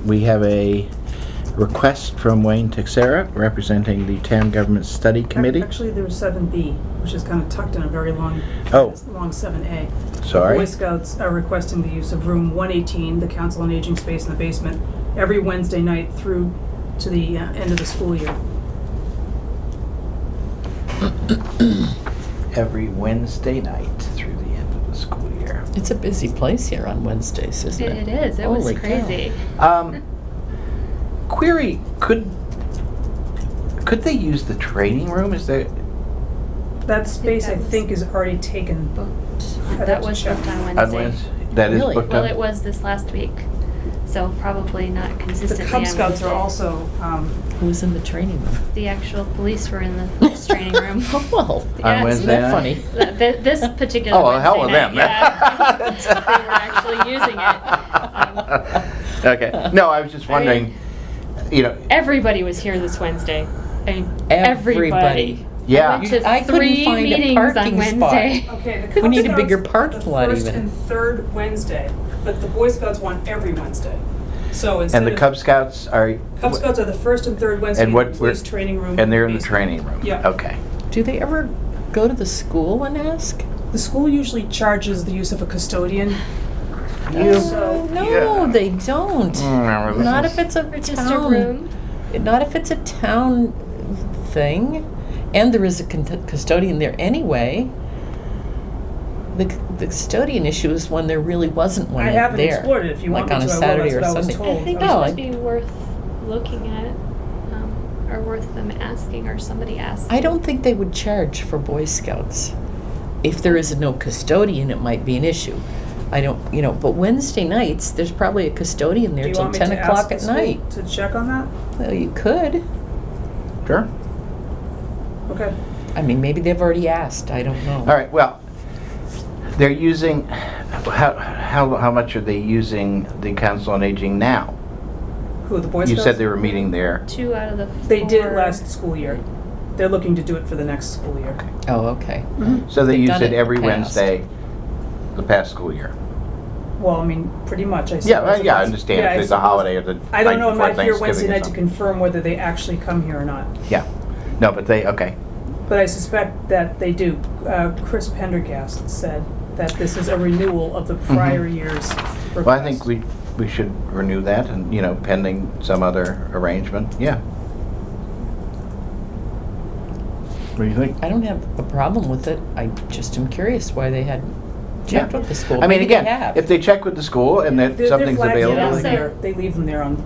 We have a request from Wayne Texera, representing the Town Government Study Committee. Actually, there was 7B, which is kind of tucked in a very long, Oh. long 7A. Sorry. Boy Scouts are requesting the use of room 118, the Council on Aging space in the basement, every Wednesday night through to the end of the school year. Every Wednesday night through the end of the school year. It's a busy place here on Wednesdays, isn't it? It is. It was Holy cow. crazy. Query, Could they use the training room? Is there, That space, I that was- think, is already taken. I'd have That to was check. booked on on Wednesday. Wednesday? That is Really? booked Well, up? it was this last week, so probably not The consistently Cub on Scouts are Wednesday. also, Who's in the training room? The actual police were in the police training room. Well, Yeah, On isn't Wednesday that night? funny? This particular Oh, well, hell Wednesday with night, them. yeah. They were actually using it. Okay, no, I was just wondering, you know, Everybody was here this Wednesday. I mean, Everybody. everybody. yeah. I went to I couldn't 3 find a meetings on parking spot. Wednesday. okay, the We Cub need a Scouts, bigger parking lot the first even. and third Wednesday, but the Boy Scouts want every Wednesday. So instead And the of- Cub Scouts are, Cub Scouts are the first and third Wednesday and in what, the police training room. and they're in the basement. training room? Yeah. Okay. Do they ever go to the school and ask? The school usually charges the use of a custodian. Oh, no, Yeah. they don't. Mm, Not this if it's a Just a town. room. Not if it's a town thing, and there is a custodian there anyway. The custodian issue is when there really wasn't one I haven't there. explored it. If you want like me on to, a I will. Saturday That's or what I was Sunday. told. I think No, it I- would be worth looking at, or worth them asking, or somebody asking. I don't think they would charge for Boy Scouts. If there is no custodian, it might be an issue. I don't, but Wednesday nights, there's probably a custodian Do there you till want me 10 to o'clock ask the at school night. to check on that? Well, you could. Sure. Okay. I mean, maybe they've already asked. I don't know. All right, well, they're using, how much are they using the Council on Aging now? Who, the Boy You Scouts? said they were meeting there. 2 out of the 4. They did last school year. They're looking to do it for the next school year. Oh, okay. So they They've use done it it in every the past. Wednesday, the past school year. Well, I mean, pretty much, I suppose. Yeah, well, yeah, I understand. Yeah, I If it's a suppose. holiday or the I don't night know, I'm before not here Wednesday Thanksgiving or night to something. confirm whether they actually come here or not. Yeah. No, but they, okay. But I suspect that they do. Chris Pendergast said that this is a renewal of the prior year's request. Well, I think we should renew that and, pending some other arrangement. Yeah. What do you think? I don't have a problem with it. I just am curious why they hadn't checked Yeah. with the school. I mean, Maybe again, they have. if they check with the school and that They're something's flagged available. down Yeah, so- there. They leave them there on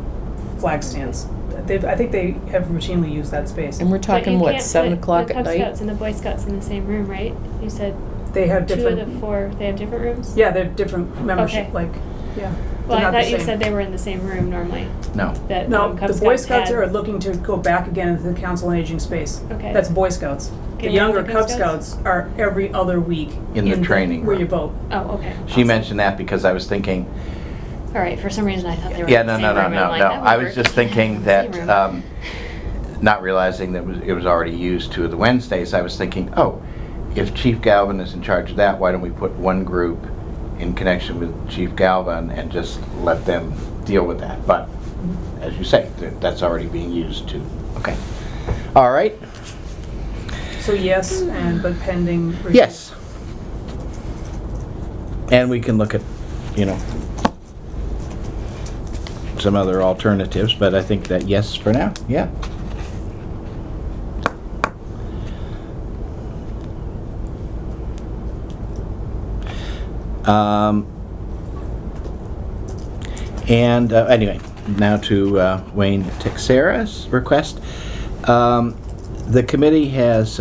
flag stands. I think they have routinely used that space. And we're But talking, you what, can't 7 put o'clock the at Cub night? Scouts and the Boy Scouts in the same room, right? You said They have 2 of the different, 4, they have different rooms? yeah, they have different membership, Okay. like, yeah. Well, They're I not the thought you same. said they were in the same room normally, No. that No, Cub the Boy Scouts Scouts had. are looking to go back again into the Council on Aging space. Okay. That's Boy Scouts. Okay, The younger where are the Cub Cub Scouts? Scouts are every other week. In the training Where room. you vote. Oh, okay. She Awesome. mentioned that because I was thinking, All right, for some reason I thought they were yeah, in the no, same no, no, room. no, I'm like, no. that would I was work. just thinking Same that, room. not realizing that it was already used 2 of the Wednesdays, I was thinking, oh, if Chief Galvin is in charge of that, why don't we put one group in connection with Chief Galvin and just let them deal with that? But, as you say, that's already being used too. Okay. All right. So yes, but pending. review. Yes. And we can look at, some other alternatives, but I think that yes for now, yeah. And anyway, now to Wayne Texera's request. The committee has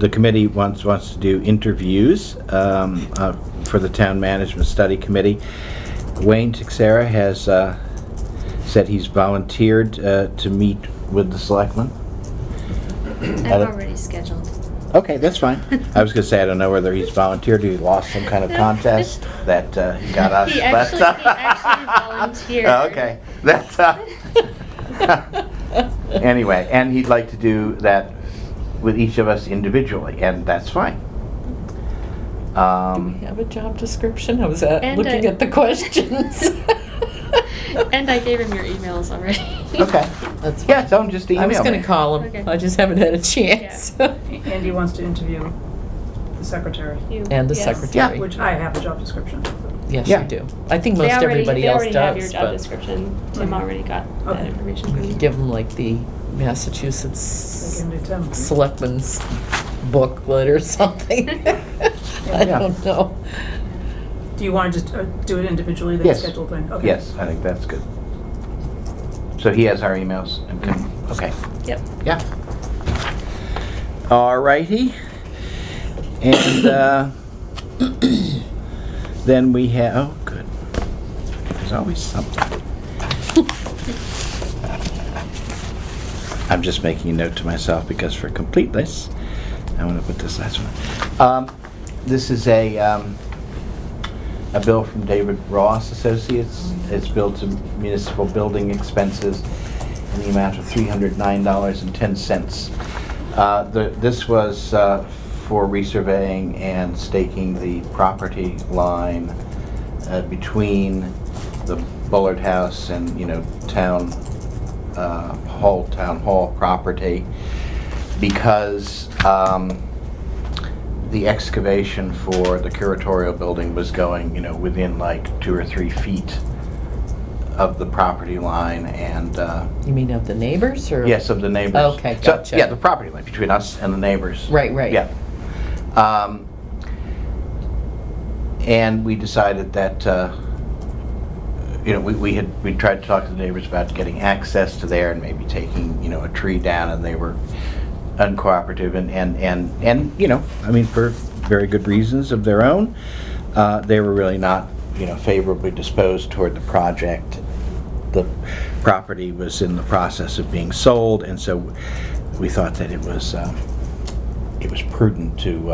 the committee wants to do interviews for the Town Management Study Committee. Wayne Texera has said he's volunteered to meet with the selectmen. I've already scheduled. Okay, that's fine. I was going to say, I don't know whether he's volunteered or he lost some kind of contest that he got us. He actually volunteered. Oh, okay. That's, anyway, and he'd like to do that with each of us individually, and that's fine. Do we have a job description? I was looking at the questions. And I gave him your emails already. Okay. That's fine. Yeah, tell him just to email I was going me. to call him. Okay. I just haven't had a chance. Andy wants to interview the secretary, You- And the yes. secretary. which I have a job description. Yes, Yeah. you do. I think They most already, everybody they else already have your does, job but description. Tim Mhm. already got that Okay. information we from could you. give them like the Like Massachusetts Andy Tim. Selectmen's booklet or something. I Yeah. don't know. Do you want to just do it individually, the Yes. scheduled thing? Okay. Yes, I think that's good. So he has our emails and can, okay, Yep. yeah. All righty. And then we have, oh, good. There's always something. I'm just making a note to myself because for completeness, I want to put this last one. This is a bill from David Ross Associates. It's billed to municipal building expenses in the amount of $309.10. This was for resurveying and staking the property line between the Bullard House and, town hall property, because the excavation for the curatorial building was going, within like 2 or 3 feet of the property line, and You mean of the neighbors, or? yes, of the neighbors. Okay, So, gotcha. yeah, the property line between us and the neighbors. Right. Yeah. And we decided that, we tried to talk to the neighbors about getting access to there and maybe taking, a tree down, and they were uncooperative, and for very good reasons of their own, they were really not, favorably disposed toward the project. The property was in the process of being sold, and so we thought that it was prudent to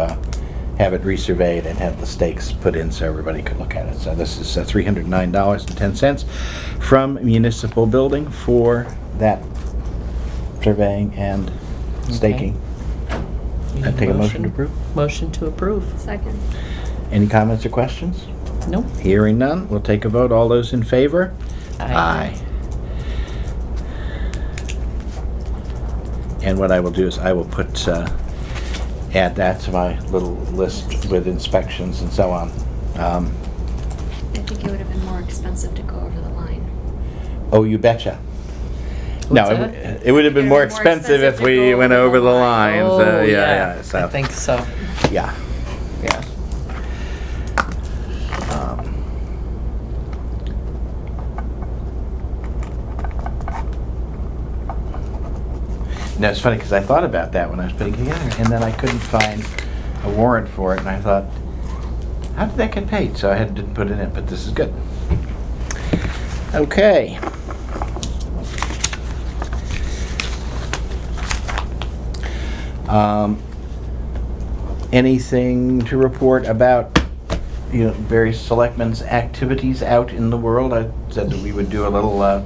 have it resurveyed and have the stakes put in so everybody could look at it. So this is $309.10 from municipal building for that surveying and staking. Need I take a motion to approve. Motion to approve. Second. Any comments or questions? Nope. Hearing none, we'll take a vote. All those in favor? Aye. And what I will do is I will put, add that to my little list with inspections and so on. I think it would have been more expensive to go over the line. Oh, you betcha. No, What's it would have been It more would be more expensive if expensive to we go went over the line. Oh, So, yeah, yeah, so, I think so. yeah. Yeah. No, it's funny because I thought about that when I was putting it together, and then I couldn't find a warrant for it, and I thought, how did that get paid? So I didn't put it in, but this is good. Okay. Anything to report about, various selectmen's activities out in the world? I said that we would do a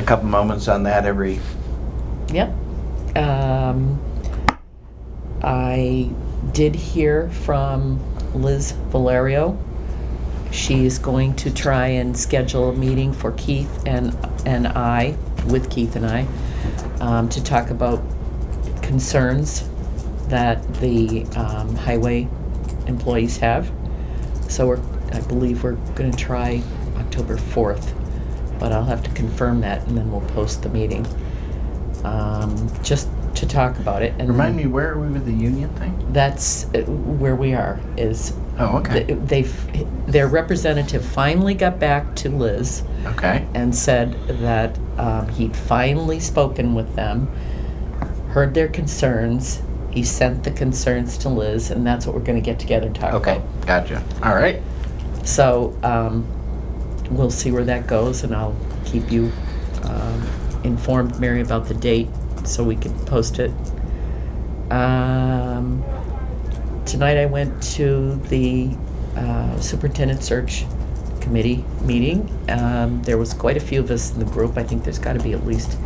couple moments on that every. Yep. I did hear from Liz Valerio. She's going to try and schedule a meeting for Keith and I, with Keith and I, to talk about concerns that the highway employees have. So I believe we're gonna try October 4th, but I'll have to confirm that, and then we'll post the meeting. Just to talk about it. And Remind me, where are we with the union thing? that's where we are, is Oh, okay. their representative finally got back to Liz Okay. and said that he'd finally spoken with them, heard their concerns. He sent the concerns to Liz, and that's what we're going to get together and talk Okay, about. gotcha. All right. So we'll see where that goes, and I'll keep you informed, Mary, about the date so we can post it. Tonight I went to the superintendent search committee meeting. There was quite a few of us in the group. I think there's got to be at least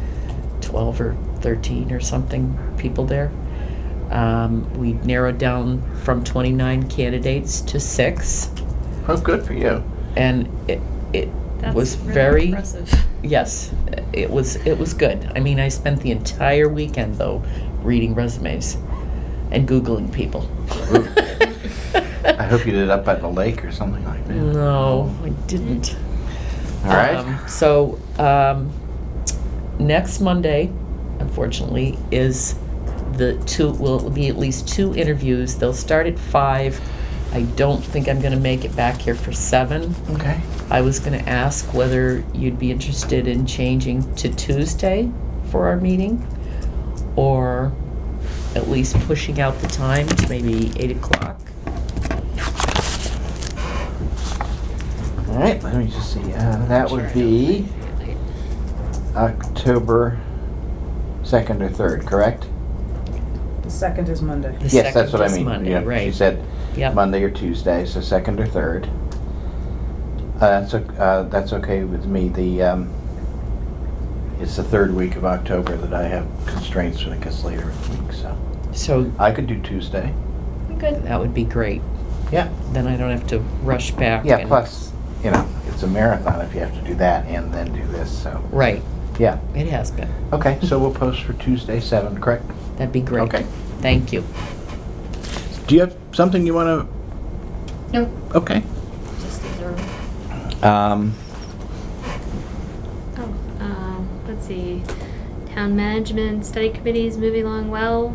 12 or 13 or something people there. We narrowed down from 29 candidates to 6, Oh, good for you. and it That's was really very impressive. yes, it was good. I mean, I spent the entire weekend though reading resumes and Googling people. I hope you did it up by the lake or something like that. No, I didn't. All right. Next Monday, unfortunately, will be at least 2 interviews. They'll start at 5 I don't think I'm gonna make it back here for 7. Okay. I was gonna ask whether you'd be interested in changing to Tuesday for our meeting, or at least pushing out the time to maybe 8 o'clock. All right, let me just see. That would be October 2nd or 3rd, correct? The 2nd is Monday. The Yes, that's 2nd what I is mean. Monday, Yeah, right. She said Yep. Monday or Tuesday, so 2nd or 3rd. That's okay with me. It's the 3rd week of October that I have constraints when it gets later in the week, so So I could do Tuesday. Good. that would be great. Yeah. Then I don't have to rush back. Yeah, and- plus, it's a marathon if you have to do that and then do this, so, Right, yeah. it has been. Okay, so we'll post for Tuesday, 7, correct? That'd be great. Okay. Thank you. Do you have something you want No, to, okay. just these are. Let's see. Town management study committee is moving along well.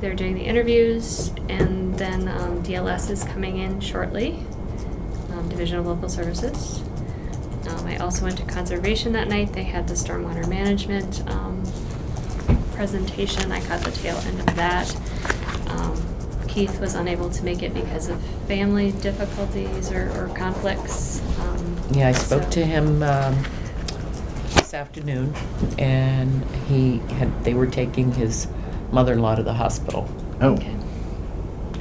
They're doing the interviews, and then DLS is coming in shortly. Division of Local Services. I also went to conservation that night. They had the stormwater management presentation. I caught the tail end of that. Keith was unable to make it because of family difficulties or conflicts. Yeah, I spoke so- to him this afternoon, and they were taking his mother-in-law to the hospital. Oh, Okay.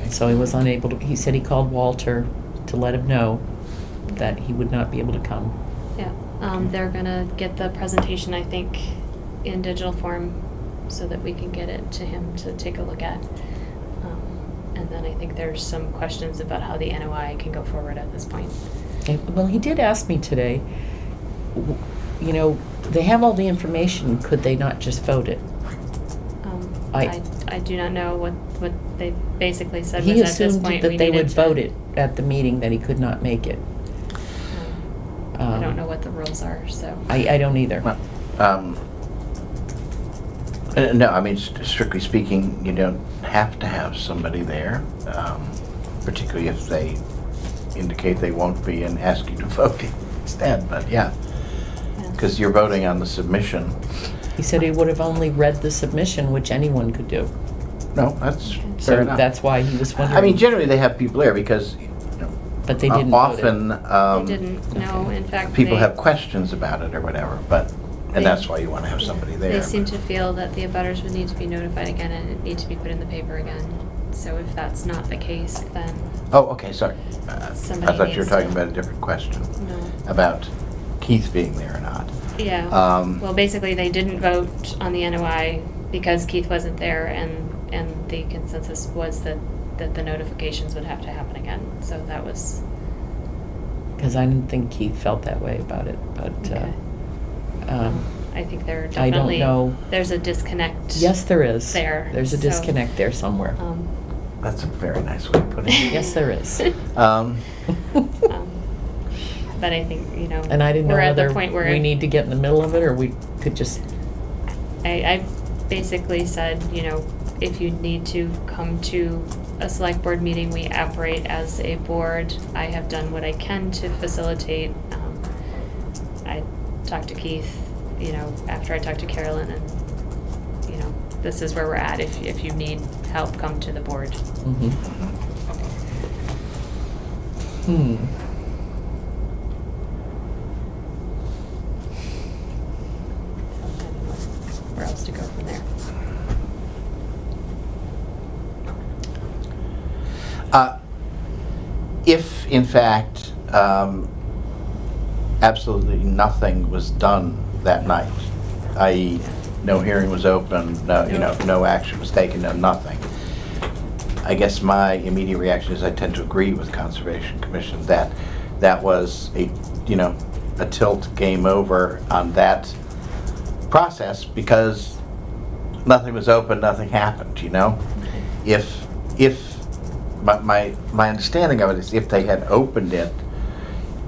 So he was unable to, he said he called Walter to let him know that he would not be able to come. Yeah, they're gonna get the presentation, I think, in digital form so that we can get it to him to take a look at. And then I think there's some questions about how the NOI can go forward at this point. Well, he did ask me today, they have all the information, could they not just vote it? I do not know what they basically said He was at this assumed point that we they needed would to. vote it at the meeting, that he could not make it. I don't know what the rules are, so. I don't either. well, no, I mean, strictly speaking, you don't have to have somebody there, particularly if they indicate they won't be and ask you to vote instead, but yeah. Yeah. Because you're voting on the submission. He said he would have only read the submission, which anyone could do. No, that's Okay. fair So enough. that's why he was wondering. I mean, generally they have people there because, But they didn't vote it. often, They didn't know, in fact. people they- have questions about it or whatever, but, They- and that's why you want to have somebody there. They seem to feel that the abutters would need to be notified again and it need to be put in the paper again. So if that's not the case, then Oh, okay, sorry. Somebody I thought you were needs talking to- about a different question, no. about Keith being there or not. Yeah, Um, well, basically, they didn't vote on the NOI because Keith wasn't there, and the consensus was that the notifications would have to happen again, so that was, Because I didn't think Keith felt that way about it, but, okay. I think there are I don't definitely, know. there's a disconnect. Yes, there is. There, There's a so- disconnect there somewhere. That's a very nice way of putting it. Yes, there is. Um, But I think, And I didn't know we're at the whether point where we need to get in the middle of it, or we could just, I basically said, if you need to come to a select board meeting, we operate as a board. I have done what I can to facilitate. I talked to Keith, after I talked to Carolyn, and, this is where we're at. If you need help, come to the board. mhm. Where else to go from there? If, in fact, absolutely nothing was done that night, i.e., no hearing was open, no action was taken, no nothing, I guess my immediate reaction is I tend to agree with Conservation Commission that that was a tilt game over on that process because nothing was open, nothing happened, If my understanding of it is if they had opened it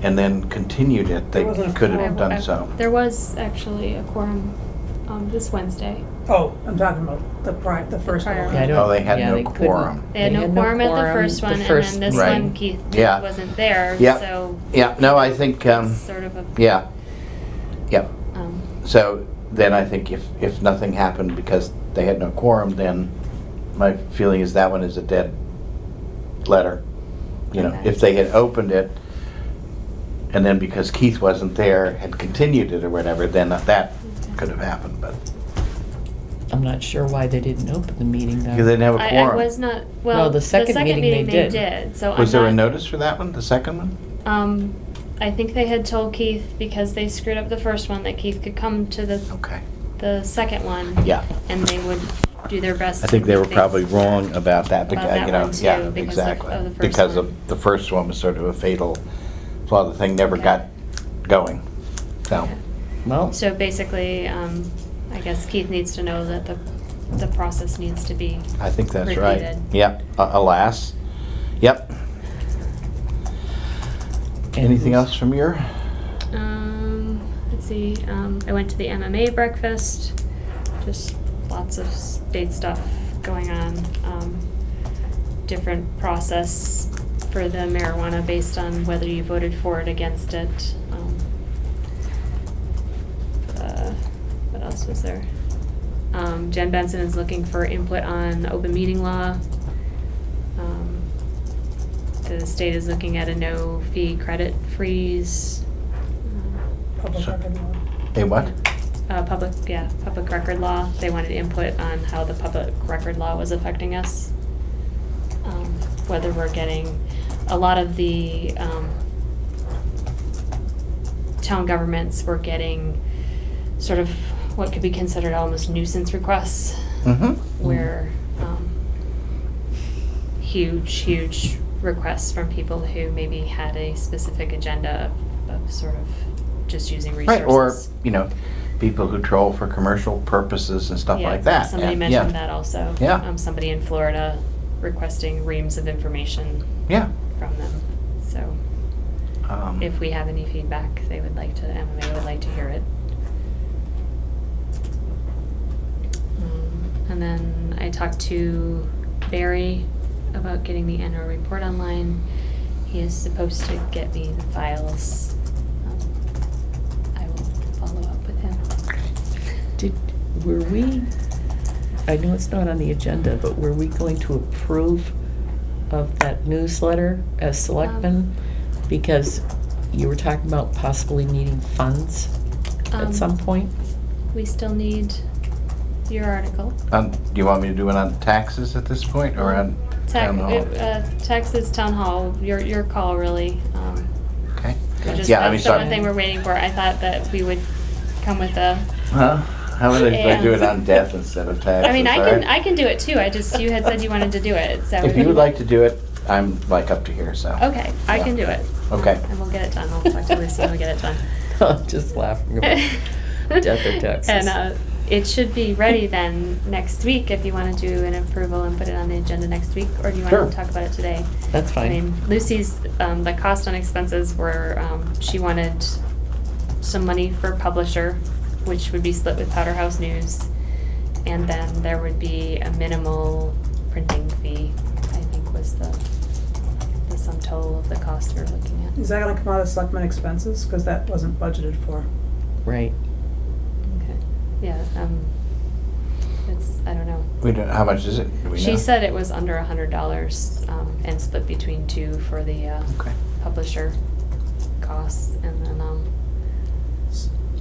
and then continued it, they There wasn't a could have quorum. done so. There was actually a quorum this Wednesday. Oh, I'm talking about the first prior one. Yeah, I don't- Oh, they had yeah, no they couldn't- quorum. They had no quorum at the first one, and then this Right. one Keith Yeah. wasn't there, Yeah. so Yeah, no, I think, it's sort of a, yeah, yep. um, So then I think if nothing happened because they had no quorum, then my feeling is that one is a dead letter. You know, Okay. if they had opened it, and then because Keith wasn't there, had continued it or whatever, then that could have happened, but, I'm not sure why they didn't open the meeting though. because they didn't have a I quorum. was not, well, the second meeting they they did. did, so I'm Was there a not- notice for that one, the second one? I think they had told Keith, because they screwed up the first one, that Keith could come to Okay, the second one. yeah. And they would do their best. I think to they make were things- probably wrong about that, About because, that you know, one too, yeah, because of exactly. the first Because one. of the first one was sort of a fatal flaw, the thing never Okay. got going, so. Okay. Well, So basically, I guess Keith needs to know that the process needs to be, I think that's right. Repeated. Yep, alas. Yep. and Anything who's- else from your? let's see, I went to the MMA breakfast, just lots of state stuff going on. Different process for the marijuana based on whether you voted for it, against it. What else was there? Jen Benson is looking for input on open meeting law. The state is looking at a no fee credit freeze. Public So- record law. Hey, what? Public record law. They wanted input on how the public record law was affecting us. Whether we're getting, a lot of the town governments were getting sort of what could be considered almost nuisance requests, Mm-hmm. where huge requests from people who maybe had a specific agenda of sort of just using resources. Right, or, you know, people who troll for commercial purposes and stuff Yeah, like that. Somebody and- mentioned yeah. that also. Yeah. Somebody in Florida requesting reams of information Yeah. from them. So if we have any feedback, MMA would like to hear it. And then I talked to Barry about getting the annual report online. He is supposed to get me the files. I will follow up with him. were we, I know it's not on the agenda, but were we going to approve of that newsletter as selectmen? Because you were talking about possibly needing funds at some point. We still need your article. Do you want me to do it on taxes at this point, or on town hall? Texas Town Hall, your call really. Okay. That's Yeah, I mean, the so one thing we're waiting for. I thought that we would come with a, Huh? How about if I do it Yeah. on death instead of taxes? I mean, all right? I can do it too. You had said you wanted to do it, so. If you would like to do it, I'm like up to here, so. Okay, I can do it. Okay. And we'll get it done. I'll talk to Lucy and we'll get it done. I'm just laughing about death or taxes. And it should be ready then next week if you want to do an approval and put it on the agenda next week, or do you want Sure. to talk about it today? That's I fine. mean, Lucy's, the cost on expenses were, she wanted some money for publisher, which would be split with Powder House News. And then there would be a minimal printing fee, I think was the sum total of the cost we were looking at. Is that gonna come out of selectmen expenses? Cause that wasn't budgeted for. Right. Okay, yeah, it's, I don't know. We don't, how much is it? Do we know? She said it was under $100, and split between two for the, Okay. publisher costs, and then,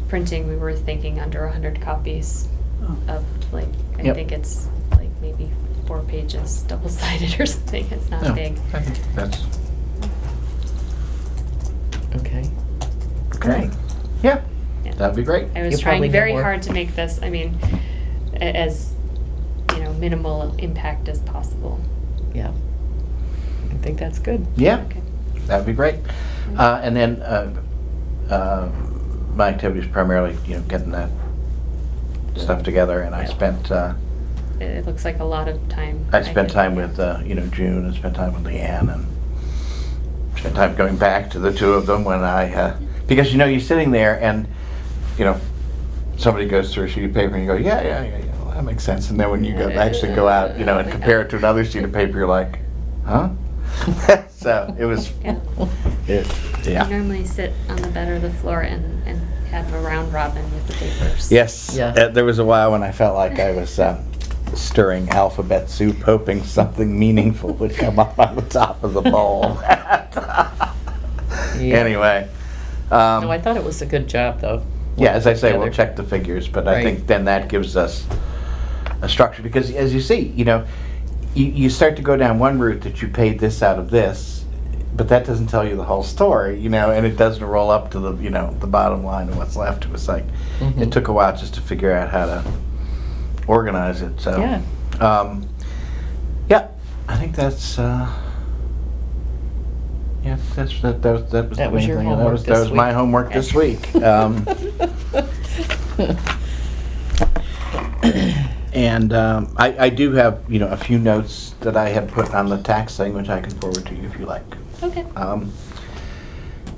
printing, we were thinking under 100 copies Oh. of, like, I Yep. think it's like maybe 4 pages, double-sided or something, it's not No, big. I think that's, Okay. okay. Yeah, Yeah. that'd be great. I was You probably trying know very more. hard to make this, I mean, as, minimal impact as possible. Yeah. I think that's good. Yeah, Okay. that'd be great. And then, my activities primarily, getting that stuff together, and I Yeah. spent, It looks like a lot of time. I spent could- time with, June, and spent time with Leanne, and spent time going back to the two of them when because, you're sitting there and, somebody goes through a sheet of paper and you go, yeah, that makes sense. And then when you actually go out, you know, and compare it to another sheet of paper, you're like, huh? So it was, Yeah. yeah. I normally sit on the bed or the floor and have a round robin with the papers. Yes, Yeah. there was a while when I felt like I was stirring alphabet soup, hoping something meaningful would come up on the top of the bowl. Yeah. Anyway. No, I thought it was a good job, though. Yeah, as I say, we'll Together. check the figures, but I Right. think then that gives us a structure, because as you see, you know, you start to go down one route that you paid this out of this, but that doesn't tell you the whole story, you know, and it doesn't roll up to the, you know, the bottom line of what's left. It was like, Mhm. it took a while just to figure out how to organize it, so. Yeah. Yeah, I think that's, yeah, that was the That was main your thing. homework That was this my week. homework this week. And I do have, you know, a few notes that I had put on the tax thing, which I can forward to you if you like. Okay.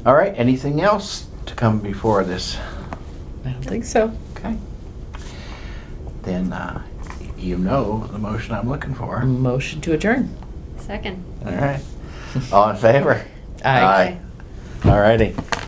All right, anything else to come before this? I don't think so. Okay. Then you know the motion I'm looking for. Motion to adjourn. Second. All right. All in favor? Aye. All righty.